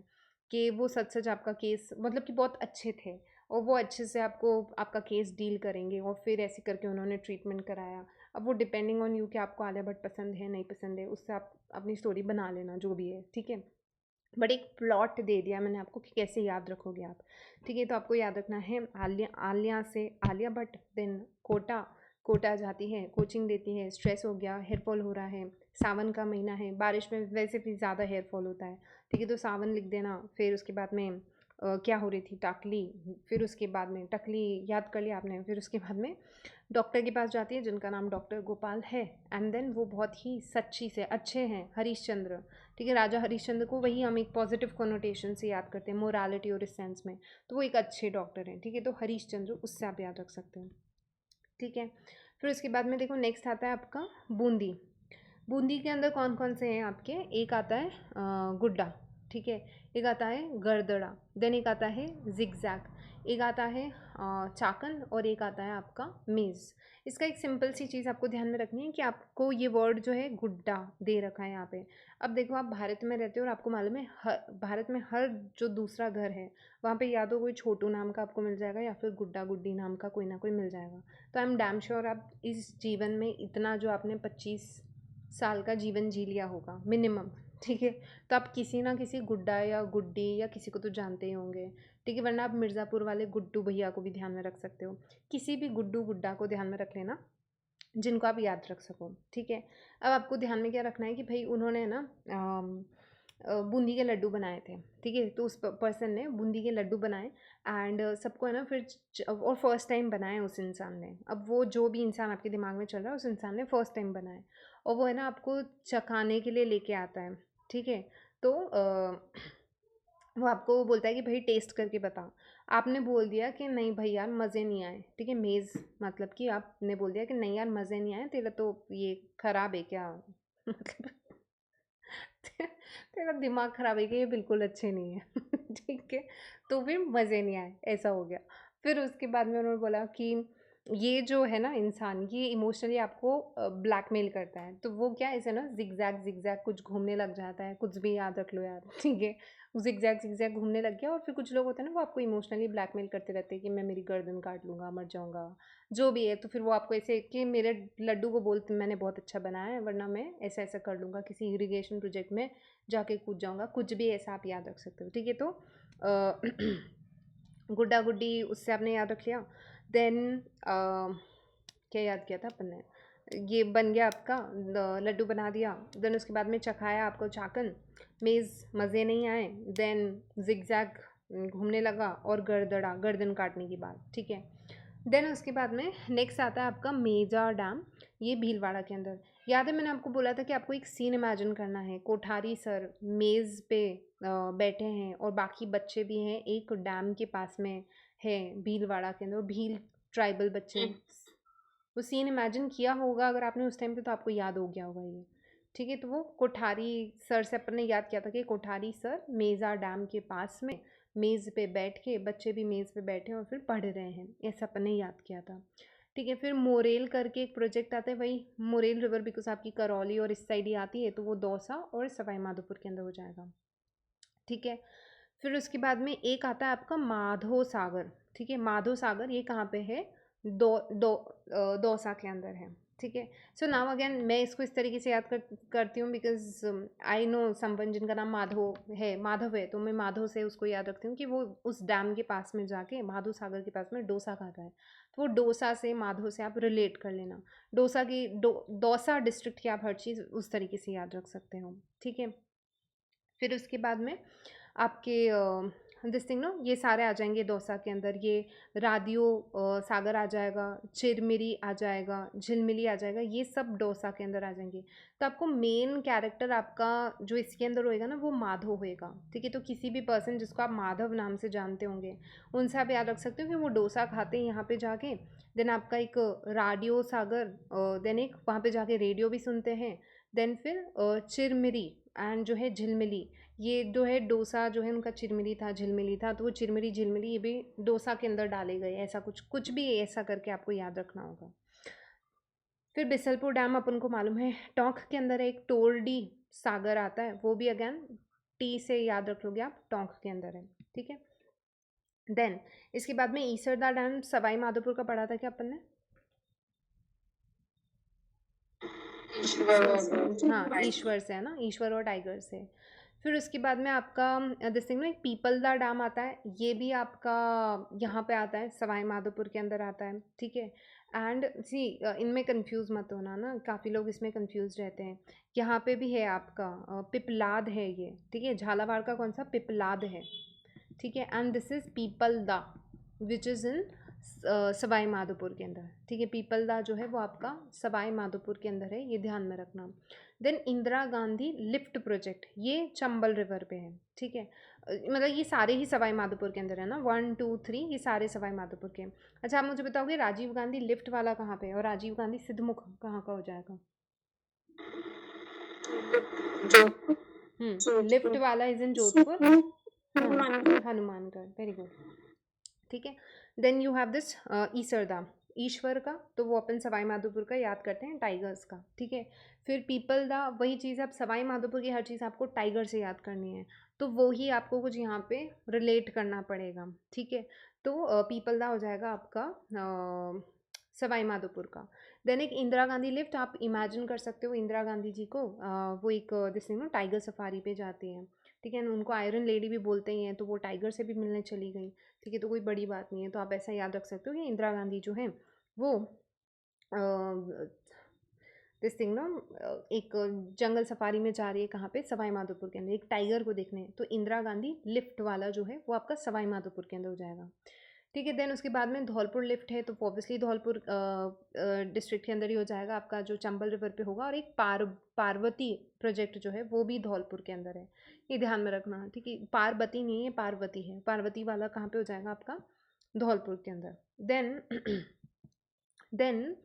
कि वो सच सच आपका केस, मतलब कि बहुत अच्छे थे, और वो अच्छे से आपको आपका केस डील करेंगे, और फिर ऐसे करके उन्होंने ट्रीटमेंट कराया। अब वो डिपेंडिंग ऑन यू कि आपको आलिया भट्ट पसंद है नहीं पसंद है, उससे आप अपनी स्टोरी बना लेना जो भी है, ठीक है। बट एक प्लॉट दे दिया मैंने आपको कि कैसे याद रखोगे आप, ठीक है। तो आपको याद रखना है आलिया आलिया से आलिया भट्ट, देन कोटा, कोटा जाती है कोचिंग देती है, स्ट्रेस हो गया, हेयर फॉल हो रहा है, सावन का महीना है, बारिश में वैसे भी ज़्यादा हेयर फॉल होता है, ठीक है। तो सावन लिख देना। फिर उसके बाद में क्या हो रही थी, टाकली। फिर उसके बाद में टकली याद कर लिया आपने। फिर उसके बाद में डॉक्टर के पास जाती है जिनका नाम डॉक्टर गोपाल है, एंड देन वो बहुत ही सच्ची से अच्छे हैं, हरीशचंद्र, ठीक है। राजा हरीशचंद्र को वही हम एक पॉजिटिव कोनोटेशन से याद करते हैं, मोरालिटी और इस सेंस में, तो वो एक अच्छे डॉक्टर हैं, ठीक है। तो हरीशचंद्र उससे आप याद रख सकते हो, ठीक है। फिर उसके बाद में देखो नेक्स्ट आता है आपका बूंदी। बूंदी के अंदर कौन कौन से हैं आपके, एक आता है गुड्डा, ठीक है। एक आता है गरदड़ा, देन एक आता है जिगजैग, एक आता है चाकन, और एक आता है आपका मेज़। इसका एक सिंपल सी चीज़ आपको ध्यान में रखनी है कि आपको ये वर्ड जो है गुड्डा दे रखा है यहाँ पे। अब देखो आप भारत में रहते हो और आपको मालूम है भारत में हर जो दूसरा घर है वहाँ पे या तो कोई छोटू नाम का आपको मिल जाएगा या फिर गुड्डा गुड्डी नाम का कोई ना कोई मिल जाएगा। तो आई एम डैम श्योर आप इस जीवन में इतना जो आपने 25 साल का जीवन जी लिया होगा मिनिमम, ठीक है। तो आप किसी ना किसी गुड्डा या गुड्डी या किसी को तो जानते ही होंगे, ठीक है। वरना आप मिर्ज़ापुर वाले गुड्डू भैया को भी ध्यान में रख सकते हो, किसी भी गुड्डू गुड्डा को ध्यान में रख लेना जिनको आप याद रख सको, ठीक है। अब आपको ध्यान में क्या रखना है कि भाई उन्होंने ना बूंदी के लड्डू बनाए थे, ठीक है। तो उस पर्सन ने बूंदी के लड्डू बनाए, एंड सबको है ना फिर और फर्स्ट टाइम बनाए उस इंसान ने। अब वो जो भी इंसान आपके दिमाग में चल रहा है उस इंसान ने फर्स्ट टाइम बनाए, और वो है ना आपको चखाने के लिए लेके आता है, ठीक है। तो वो आपको बोलता है कि भाई टेस्ट करके बता। आपने बोल दिया कि नहीं भाई यार मज़े नहीं आए, ठीक है। मेज़ मतलब कि आपने बोल दिया कि नहीं यार मज़े नहीं आए, तेरा तो ये ख़राब है क्या मतलब तेरा दिमाग खराब है कि ये बिल्कुल अच्छे नहीं है। ठीक है, तो फिर मज़े नहीं आए, ऐसा हो गया। फिर उसके बाद में उन्होंने बोला कि ये जो है ना इंसान, ये इमोशनली आपको ब्लैकमेल करता है, तो वो क्या ऐसे ना जिगजैग जिगजैग कुछ घूमने लग जाता है, कुछ भी याद रख लो यार। ठीक है, जिगजैग जिगजैग घूमने लग गया, और फिर कुछ लोग होते हैं ना, वो आपको इमोशनली ब्लैकमेल करते रहते हैं कि मैं मेरी गर्दन काट लूँगा, मर जाऊँगा, जो भी है। तो फिर वो आपको ऐसे कि मेरे लड्डू को बोल मैंने बहुत अच्छा बनाया है, वरना मैं ऐसा ऐसा कर लूँगा, किसी इरिगेशन प्रोजेक्ट में जाके कूद जाऊँगा, कुछ भी ऐसा आप याद रख सकते हो। ठीक है, तो गुड्डा गुड्डी उससे आपने याद रख लिया। देन क्या याद किया था अपन ने, ये बन गया आपका लड्डू बना दिया। देन उसके बाद में चखाया आपको चाकन, मेज़ मज़े नहीं आए। देन जिगजैग घूमने लगा, और गर्दड़ा गर्दन काटने की बात। ठीक है, देन उसके बाद में नेक्स्ट आता है आपका मेजा डैम, ये भीलवाड़ा के अंदर। याद है मैंने आपको बोला था कि आपको एक सीन इमेजिन करना है, कोठारी सर मेज़ पे बैठे हैं और बाकी बच्चे भी हैं, एक डैम के पास में है भीलवाड़ा के अंदर, भील ट्राइबल बच्चे हैं। वो सीन इमेजिन किया होगा अगर आपने उस टाइम पे, तो आपको याद हो गया होगा ये। ठीक है, तो वो कोठारी सर से अपन ने याद किया था कि कोठारी सर मेज़ा डैम के पास में मेज़ पे बैठ के, बच्चे भी मेज़ पे बैठे हैं और फिर पढ़ रहे हैं, ऐसा अपन ने याद किया था। ठीक है, फिर मोरेल करके एक प्रोजेक्ट आता है, वही मोरेल रिवर बिकॉज आपकी करौली और इस साइड ही आती है, तो वो दौसा और सवाई माधोपुर के अंदर हो जाएगा। ठीक है, फिर उसके बाद में एक आता है आपका माधो सागर। ठीक है, माधो सागर ये कहाँ पे है, दौसा के अंदर है। ठीक है, सो नाउ अगेन मैं इसको इस तरीके से याद करती हूँ बिकॉज आई नो समवन जिनका नाम माधव है, तो मैं माधव से उसको याद रखती हूँ कि वो उस डैम के पास में जाके, माधो सागर के पास में डोसा खाता है, तो वो डोसा से माधो से आप रिलेट कर लेना। डोसा की दौसा डिस्ट्रिक्ट की आप हर चीज़ उस तरीके से याद रख सकते हो। ठीक है, फिर उसके बाद में आपके दिस थिंग नो, ये सारे आ जाएंगे दौसा के अंदर, ये रादियो सागर आ जाएगा, चिरमिरी आ जाएगा, झिलमिली आ जाएगा, ये सब डोसा के अंदर आ जाएंगे। तो आपको मेन कैरेक्टर आपका जो इसके अंदर होएगा ना, वो माधव होएगा। ठीक है, तो किसी भी पर्सन जिसको आप माधव नाम से जानते होंगे, उनसे आप याद रख सकते हो कि वो डोसा खाते हैं यहाँ पे जाके। देन आपका एक राडियो सागर, देन एक वहाँ पे जाके रेडियो भी सुनते हैं। देन फिर चिरमिरी एंड जो है झिलमिली, ये जो है डोसा जो है उनका चिरमिरी था, झिलमिली था, तो वो चिरमिरी झिलमिली ये भी डोसा के अंदर डाले गए, ऐसा कुछ कुछ भी ऐसा करके आपको याद रखना होगा। फिर बिसलपुर डैम अपन को मालूम है, टोंक के अंदर एक टोरडी सागर आता है, वो भी अगेन टी से याद रख लोगे आप, टोंक के अंदर है। ठीक है, देन इसके बाद में ईसरदा डैम सवाई माधोपुर का पढ़ा था क्या अपन ने? हाँ, ईश्वर से है ना, ईश्वर और टाइगर से। फिर उसके बाद में आपका दिस थिंग ना, एक पीपलदा डैम आता है, ये भी आपका यहाँ पे आता है, सवाई माधोपुर के अंदर आता है। ठीक है, एंड सी इनमें कंफ्यूज मत होना ना, काफ़ी लोग इसमें कंफ्यूज रहते हैं। यहाँ पे भी है आपका पिपलाद है ये। ठीक है, झालावाड़ का कौन सा, पिपलाद है। ठीक है, and this is Pipalda which is in Sawai Madhopur के अंदर। ठीक है, पीपलदा जो है वो आपका सवाई माधोपुर के अंदर है, ये ध्यान में रखना। Then Indira Gandhi lift project, ये चंबल रिवर पे है। ठीक है, मतलब ये सारे ही सवाई माधोपुर के अंदर है ना, 1 2 3 ये सारे सवाई माधोपुर के। अच्छा, आप मुझे बताओगे राजीव गांधी लिफ्ट वाला कहाँ पे है, और राजीव गांधी सिद्धमुख कहाँ का हो जाएगा? लिफ्ट वाला इज इन जोधपुर, हाँ, हनुमानगढ़, वेरी गुड। ठीक है, then you have this Isarda, ईश्वर का, तो वो अपन सवाई माधोपुर का याद करते हैं, टाइगर्स का। ठीक है, फिर पीपल दा, वही चीज़, आप सवाई माधोपुर की हर चीज़ आपको टाइगर से याद करनी है, तो वो ही आपको कुछ यहाँ पे रिलेट करना पड़ेगा। ठीक है, तो पीपल दा हो जाएगा आपका सवाई माधोपुर का। देन एक इंदिरा गांधी लिफ्ट, आप इमेजिन कर सकते हो इंदिरा गांधी जी को, वो एक दिस थिंग टाइगर सफारी पे जाती हैं। ठीक है, उनको आयरन लेडी भी बोलते ही हैं, तो वो टाइगर से भी मिलने चली गई। ठीक है, तो कोई बड़ी बात नहीं है, तो आप ऐसा याद रख सकते हो कि इंदिरा गांधी जो है वो दिस थिंग ना, एक जंगल सफारी में जा रही है, कहाँ पे, सवाई माधोपुर के अंदर, एक टाइगर को देखने, तो इंदिरा गांधी लिफ्ट वाला जो है वो आपका सवाई माधोपुर के अंदर हो जाएगा। ठीक है, देन उसके बाद में धौलपुर लिफ्ट है, तो ऑब्वियसली धौलपुर डिस्ट्रिक्ट के अंदर ही हो जाएगा आपका, जो चंबल रिवर पे होगा। और एक पार्वती प्रोजेक्ट जो है वो भी धौलपुर के अंदर है, ये ध्यान में रखना। ठीक है, पार्वती नहीं है, पार्वती है, पार्वती वाला कहाँ पे हो जाएगा आपका, धौलपुर के अंदर। देन देन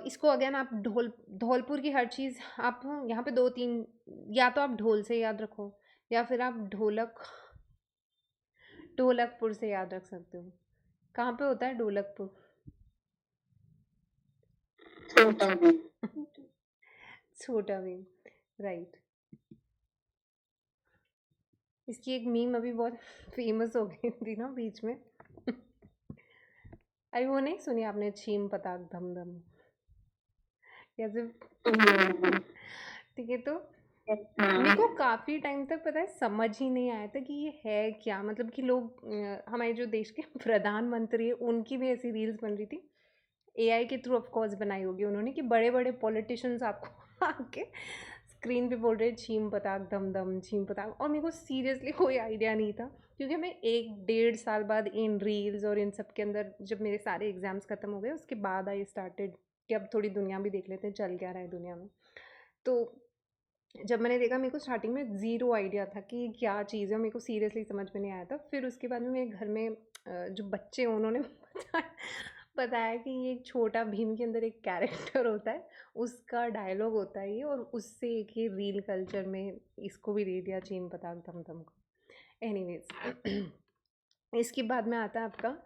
इसको अगेन आप धौलपुर की हर चीज़ आप यहाँ पे 2-3, या तो आप ढोल से याद रखो या फिर आप ढोलकपुर से याद रख सकते हो। कहाँ पे होता है ढोलकपुर? छोटा भी। छोटा भीम, राइट। इसकी एक मीम अभी बहुत फेमस हो गई थी ना बीच में। अभी वो नहीं सुनी आपने, छीम पताक धम धम, या सिर्फ ठीक है। तो मेरे को काफ़ी टाइम तक पता है समझ ही नहीं आया था कि ये है क्या, मतलब कि लोग हमारे जो देश के प्रधानमंत्री है उनकी भी ऐसी रील्स बन रही थी, एआई के थ्रू ऑफ कोर्स बनाई होगी उन्होंने, कि बड़े बड़े पॉलिटिशियंस आपको आके स्क्रीन पे बोल रहे हैं छीम पताक धम धम छीम पताक, और मेरे को सीरियसली कोई आइडिया नहीं था, क्योंकि मैं 1-1.5 साल बाद इन रील्स और इन सब के अंदर, जब मेरे सारे एग्ज़ाम्स ख़त्म हो गए उसके बाद आई स्टार्टेड कि अब थोड़ी दुनिया भी देख लेते हैं चल क्या रहा है दुनिया में। तो जब मैंने देखा, मेरे को स्टार्टिंग में ज़ीरो आइडिया था कि ये क्या चीज़ है, मेरे को सीरियसली समझ में नहीं आया था। फिर उसके बाद में मेरे घर में जो बच्चे हैं उन्होंने बताया कि ये एक छोटा भीम के अंदर एक कैरेक्टर होता है, उसका डायलॉग होता है ये, और उससे एक ये रील कल्चर में इसको भी दे दिया चीम पताक धम धम को। एनीवेज इसके बाद में आता है आपका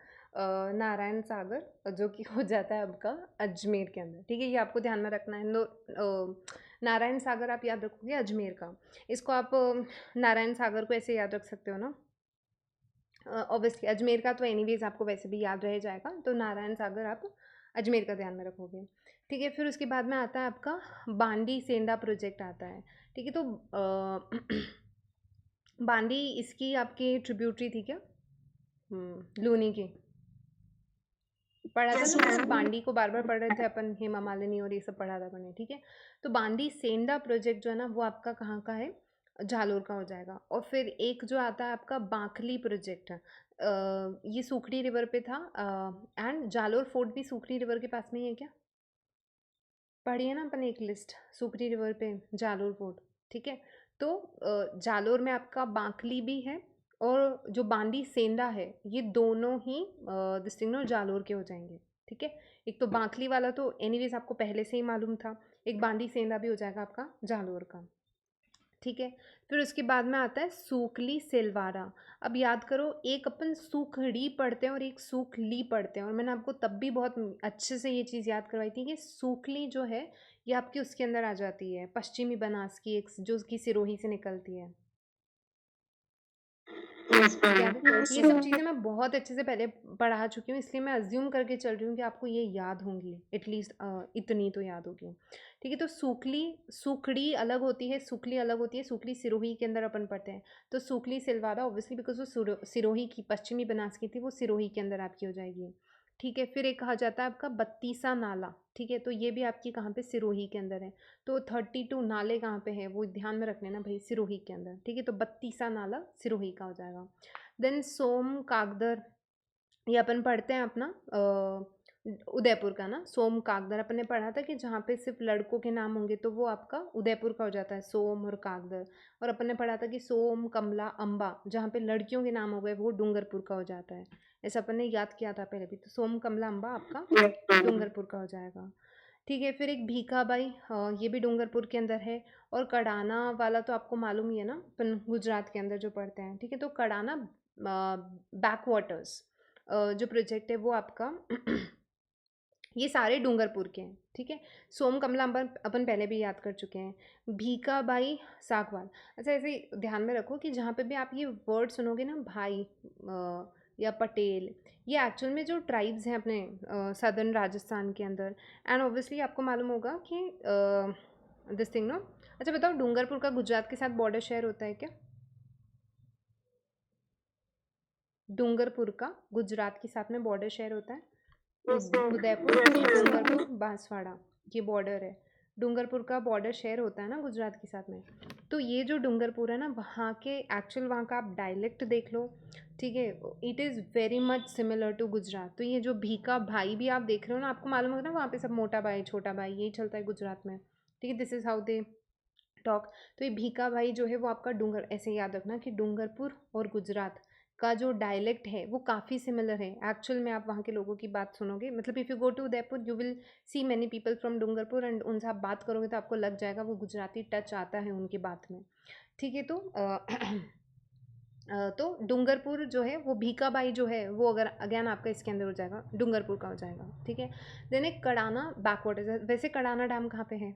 नारायण सागर, जो कि हो जाता है आपका अजमेर के अंदर, ठीक है। ये आपको ध्यान में रखना है। नारायण सागर आप याद रखोगे अजमेर का, इसको आप नारायण सागर को ऐसे याद रख सकते हो ना। ऑब्वियसली अजमेर का तो एनीवेज आपको वैसे भी याद रह जाएगा, तो नारायण सागर आप अजमेर का ध्यान में रखोगे, ठीक है। फिर उसके बाद में आता है आपका बांडी सेंडा प्रोजेक्ट आता है, ठीक है। तो बांडी इसकी आपकी ट्रिब्यूटरी थी क्या? लूनी की पढ़ा था यस ना, मैम। बांडी को बार बार पढ़ रहे थे अपन, हेमा मालिनी और ये सब पढ़ा था अपने, ठीक है। तो बांडी सेंडा प्रोजेक्ट जो है ना वो आपका कहाँ का है, जालोर का हो जाएगा। और फिर एक जो आता है आपका बांखली प्रोजेक्ट है, ये सूखड़ी रिवर पे था, एंड जालोर फोर्ट भी सूखड़ी रिवर के पास में ही है क्या? पढ़िए ना अपन एक लिस्ट, सूखड़ी रिवर पे जालोर फोर्ट, ठीक है। तो जालोर में आपका बांकली भी है, और जो बांदी सेंधा है ये दोनों ही डिस्ट्रिक्ट जालोर के हो जाएंगे, ठीक है। एक तो बांकली वाला तो एनीवेज आपको पहले से ही मालूम था, एक बांदी सेंधा भी हो जाएगा आपका जालोर का, ठीक है। फिर उसके बाद में आता है सूखली सिलवारा। अब याद करो, एक अपन सूखड़ी पढ़ते हैं और एक सूखली पढ़ते हैं, और मैंने आपको तब भी बहुत अच्छे से ये चीज़ याद करवाई थी कि सूखली जो है ये आपकी उसके अंदर आ जाती है, पश्चिमी बनास की, एक जो कि सिरोही से निकलती है, यस याद है। ये सब मैम। चीज़ें मैं बहुत अच्छे से पहले पढ़ा चुकी हूँ, इसलिए मैं अज्यूम करके चल रही हूँ कि आपको ये याद होंगी, एटलीस्ट इतनी तो याद होगी, ठीक है। तो सूखली सूखड़ी अलग होती है, सूखली अलग होती है, सूखली सिरोही के अंदर अपन पढ़ते हैं। तो सूखली सिलवारा ऑब्वियसली बिकॉज वो सिरोही की, पश्चिमी बनास की थी, वो सिरोही के अंदर आपकी हो जाएगी, ठीक है। फिर एक कहा जाता है आपका बत्तीसा नाला, ठीक है। तो ये भी आपकी कहाँ पे, सिरोही के अंदर है। तो 32 नाले कहाँ पे है वो ध्यान में रख लेना भाई, सिरोही के अंदर, ठीक है। तो बत्तीसा नाला सिरोही का हो जाएगा। देन सोम कागदर, ये अपन पढ़ते हैं अपना उदयपुर का ना, सोम कागदर अपन ने पढ़ा था कि जहाँ पे सिर्फ लड़कों के नाम होंगे तो वो आपका उदयपुर का हो जाता है, सोम और कागदर। और अपन ने पढ़ा था कि सोम कमला अम्बा, जहाँ पे लड़कियों के नाम हो गए वो डूंगरपुर का हो जाता है। ऐसा अपन ने याद किया था पहले भी, तो सोम कमला अम्बा आपका डूंगरपुर का हो जाएगा, ठीक है। फिर एक भीखाबाई, ये भी डूंगरपुर के अंदर है। और कड़ाना वाला तो आपको मालूम ही है ना, अपन गुजरात के अंदर जो पढ़ते हैं, ठीक है। तो कड़ाना बैक वाटर्स जो प्रोजेक्ट है वो आपका ये सारे डूंगरपुर के हैं, ठीक है। सोम कमला अपन पहले भी याद कर चुके हैं। भीखाबाई सागवाल, अच्छा ऐसे ही ध्यान में रखो कि जहाँ पे भी आप ये वर्ड सुनोगे ना, भाई या पटेल, ये एक्चुअल में जो ट्राइब्स हैं अपने सदर्न राजस्थान के अंदर। एंड ऑब्वियसली आपको मालूम होगा कि दिस थिंग नो, अच्छा बताओ, डूंगरपुर का गुजरात के साथ बॉर्डर शहर होता है क्या? डूंगरपुर का गुजरात के साथ में बॉर्डर शहर होता है, yes ma'am. Udaipur, yes ma'am. Dungarpur, Banswara, ये बॉर्डर है। डूंगरपुर का बॉर्डर शेयर होता है ना गुजरात के साथ में। तो ये जो डूंगरपुर है ना, वहाँ के एक्चुअल वहाँ का आप डायलेक्ट देख लो, ठीक है। It is very much similar to Gujarat. तो ये जो भीका भाई भी आप देख रहे हो ना, आपको मालूम होगा ना वहाँ पे सब मोटा भाई छोटा भाई यही चलता है गुजरात में, ठीक है। This is how they talk. तो ये भीका भाई जो है वो आपका डूंगर, ऐसे याद रखना कि डूंगरपुर और गुजरात का जो डायलेक्ट है वो काफ़ी सिमिलर है। एक्चुअल में आप वहाँ के लोगों की बात सुनोगे, मतलब if you go to Udaipur you will see many people from Dungarpur and उनसे आप बात करोगे तो आपको लग जाएगा वो गुजराती टच आता है उनकी बात में। ठीक है, तो तो डूंगरपुर जो है वो भीकाबाई जो है वो अगर अगेन आपका इसके अंदर हो जाएगा, डूंगरपुर का हो जाएगा। ठीक है, देन एक कड़ाना बैकवाटर्स है। वैसे कड़ाना डैम कहाँ पे है?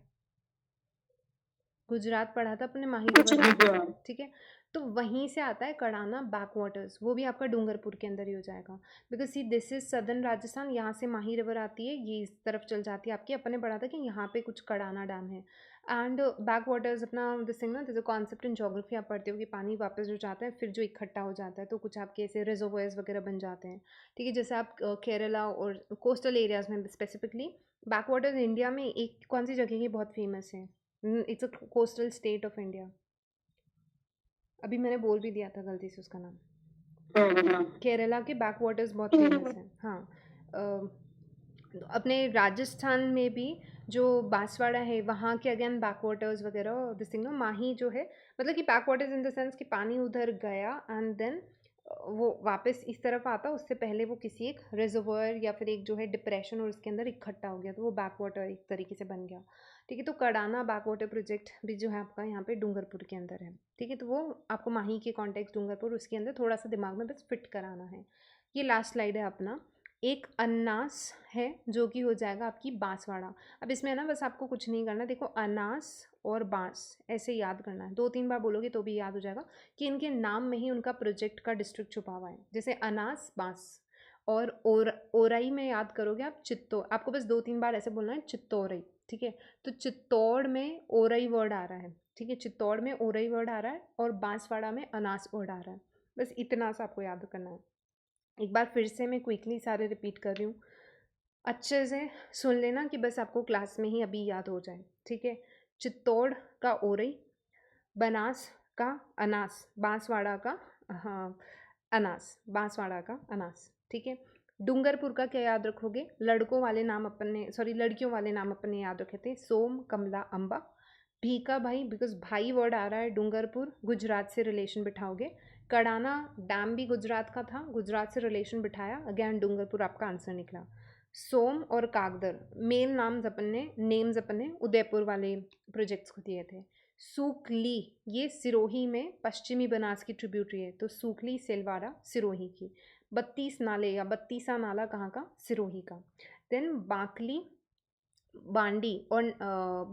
गुजरात पढ़ा था अपने माही रिवर में। गुजरात। ठीक है, तो वहीं से आता है कड़ाना बैकवाटर्स, वो भी आपका डूंगरपुर के अंदर ही हो जाएगा। Because see this is southern Rajasthan, यहाँ से माही रिवर आती है, ये इस तरफ चल जाती है आपकी। अपने पढ़ा था कि यहाँ पे कुछ कड़ाना डैम है। एंड बैक वाटर्स अपना दिस थिंग ना, जैसे कॉन्सेप्ट इन जोग्राफी आप पढ़ते हो कि पानी वापस जो जाता है फिर जो इकट्ठा हो जाता है, तो कुछ आपके ऐसे रिजर्वोयर्स वगैरह बन जाते हैं। ठीक है, जैसे आप केरला और कोस्टल एरियाज में स्पेसिफिकली बैक वाटर्स इंडिया में एक कौन सी जगह की बहुत फेमस है? It's a coastal state of India. अभी मैंने बोल भी दिया था गलती से उसका नाम। केरला के बैक वाटर्स बहुत फेमस हैं। हाँ, तो अपने राजस्थान में भी जो बांसवाड़ा है वहाँ के अगेन बैक वाटर्स वगैरह दिस थिंग ना, माही जो है मतलब कि back waters in the sense कि पानी उधर गया एंड देन वो वापस इस तरफ आता, उससे पहले वो किसी एक रिजर्वायर या फिर एक जो है डिप्रेशन और उसके अंदर इकट्ठा हो गया, तो वो बैक वाटर एक तरीके से बन गया। ठीक है, तो कड़ाना बैक वाटर प्रोजेक्ट भी जो है आपका यहाँ पे डूंगरपुर के अंदर है। ठीक है, तो वो आपको माही के कॉन्टेक्स्ट डूंगरपुर उसके अंदर थोड़ा सा दिमाग में बस फिट कराना है। ये लास्ट स्लाइड है अपना। एक अन्नास है जो कि हो जाएगा आपकी बांसवाड़ा। अब इसमें ना बस आपको कुछ नहीं करना, देखो अनास और बांस ऐसे याद करना है, 2-3 बार बोलोगे तो भी याद हो जाएगा कि इनके नाम में ही उनका प्रोजेक्ट का डिस्ट्रिक्ट छुपा हुआ है। जैसे अनास बांस और ओरई में याद करोगे आप चित्तौड़, आपको बस 2-3 बार ऐसे बोलना है चित्तौरई। ठीक है, तो चित्तौड़ में ओरई वर्ड आ रहा है। ठीक है, चित्तौड़ में ओरई वर्ड आ रहा है और बांसवाड़ा में अनास वर्ड आ रहा है। बस इतना सा आपको याद करना है। एक बार फिर से मैं क्विकली सारे रिपीट कर रही हूँ, अच्छे से सुन लेना कि बस आपको क्लास में ही अभी याद हो जाए। ठीक है, चित्तौड़ का ओरई, बनास का अनास, बांसवाड़ा का हाँ अनास, बांसवाड़ा का अनास। ठीक है, डूंगरपुर का क्या याद रखोगे? लड़कों वाले नाम अपन ने, सॉरी लड़कियों वाले नाम अपन ने याद रखे थे, सोम, कमला, अम्बा। भीका भाई, बिकॉज भाई वर्ड आ रहा है, डूंगरपुर गुजरात से रिलेशन बिठाओगे। कड़ाना डैम भी गुजरात का था, गुजरात से रिलेशन बिठाया, अगेन डूंगरपुर आपका आंसर निकला। सोम और कागदर मेन नाम नेम्स अपन ने उदयपुर वाले प्रोजेक्ट्स को दिए थे। सूखली ये सिरोही में पश्चिमी बनास की ट्रिब्यूटरी है, तो सूखली सेलवाड़ा सिरोही की। 32 नाले या 32 नाला कहाँ का? सिरोही का। देन बाकली बांडी और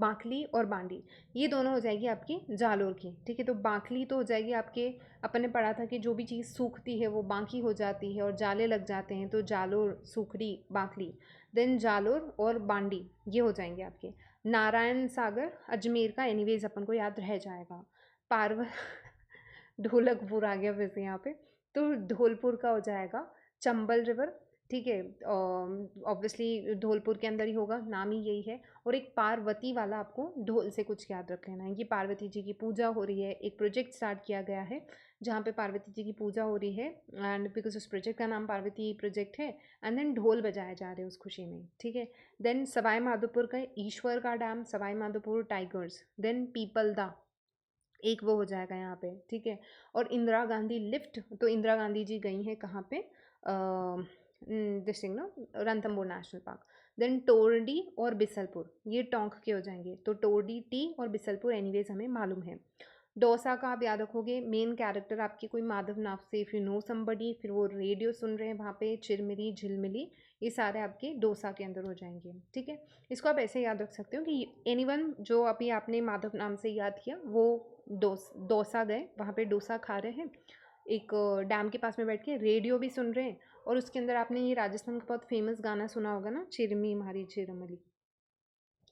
बाकली और बांडी ये दोनों हो जाएगी आपकी जालोर की। ठीक है, तो बाकली तो हो जाएगी आपके, अपन ने पढ़ा था कि जो भी चीज़ सूखती है वो बाकी हो जाती है और जाले लग जाते हैं, तो जालोर, सूखड़ी, बाकली। देन जालोर और बांडी ये हो जाएंगे आपके। नारायण सागर अजमेर का एनीवेज अपन को याद रह जाएगा। पार्वत ढोलकपुर आ गया वैसे यहाँ पे, तो धौलपुर का हो जाएगा चंबल रिवर। ठीक है, ऑब्वियसली धौलपुर के अंदर ही होगा, नाम ही यही है। और एक पार्वती वाला आपको ढोल से कुछ याद रख लेना है कि पार्वती जी की पूजा हो रही है, एक प्रोजेक्ट स्टार्ट किया गया है जहाँ पे पार्वती जी की पूजा हो रही है एंड बिकॉज उस प्रोजेक्ट का नाम पार्वती प्रोजेक्ट है एंड देन ढोल बजाए जा रहे हैं उस खुशी में। ठीक है, देन सवाई माधोपुर का ईश्वर का dam, Sawai Madhopur tigers. Then Pipalda एक वो हो जाएगा यहाँ पे। ठीक है, और इंदिरा गांधी लिफ्ट, तो इंदिरा गांधी जी गई हैं कहाँ पे? दिस थिंग ना, Ranthambore national park. Then Tordi और बिसलपुर ये टोंक के हो जाएंगे, तो टोरडी टी और बिसलपुर एनीवेज हमें मालूम है। डोसा का आप याद रखोगे, मेन कैरेक्टर आपकी कोई माधव नाव से, इफ़ यू नो समबडी, फिर वो रेडियो सुन रहे हैं वहाँ पे, चिरमिरी झिलमिली, ये सारे आपके डोसा के अंदर हो जाएंगे। ठीक है, इसको आप ऐसे याद रख सकते हो कि एनीवन जो अभी आपने माधव नाम से याद किया वो डोसा गए, वहाँ पे डोसा खा रहे हैं एक डैम के पास में बैठ के, रेडियो भी सुन रहे हैं, और उसके अंदर आपने ये राजस्थान का बहुत फेमस गाना सुना होगा ना, चिरमी मारी चिरमली।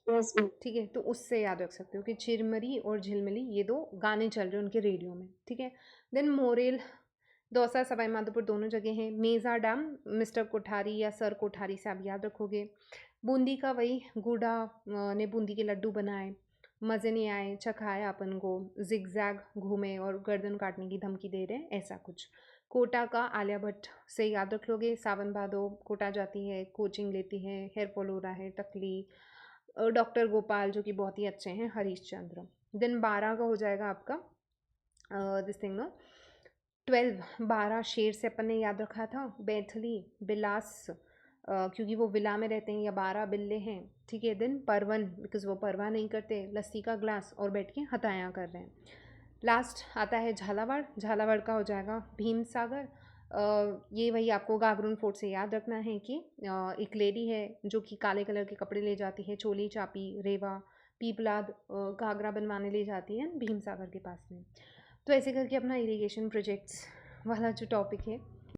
ठीक है, तो उससे याद रख सकते हो कि चिरमरी और झिलमिली ये दो गाने चल रहे हैं उनके रेडियो में। ठीक है, देन मोरेल, दौसा, सवाई माधोपुर दोनों जगह हैं। मेजा डैम मिस्टर कोठारी या सर कोठारी से आप याद रखोगे। बूंदी का वही गूढ़ा ने बूंदी के लड्डू बनाए, मज़े नहीं आए, चखाया अपन को, जिगजैग घूमे और गर्दन काटने की धमकी दे रहे हैं, ऐसा कुछ। कोटा का आलिया भट्ट से याद रख लोगे, सावन भादो कोटा जाती है, कोचिंग लेती है, हेयर फॉल हो रहा है, टकली। डॉक्टर गोपाल जो कि बहुत ही अच्छे हैं, हरीश चंद्र। देन 12 का हो जाएगा आपका दिस थिंग ना, 12 शेर से अपन ने याद रखा था। बैथली, बिलास, क्योंकि वो विला में रहते हैं, या 12 बिल्ले हैं, ठीक है। देन परवन, बिकॉज वो परवाह नहीं करते, लस्सी का ग्लास और बैठ के हताया कर रहे हैं। लास्ट आता है झालावाड़। झालावाड़ का हो जाएगा भीम सागर। ये वही आपको गागरून फोर्ट से याद रखना है कि एक लेडी है जो कि काले कलर के कपड़े ले जाती है, चोली चापी रेवा पीपलाद घाघरा बनवाने ले जाती है भीम सागर के पास में। तो ऐसे करके अपना इरिगेशन प्रोजेक्ट्स वाला जो टॉपिक है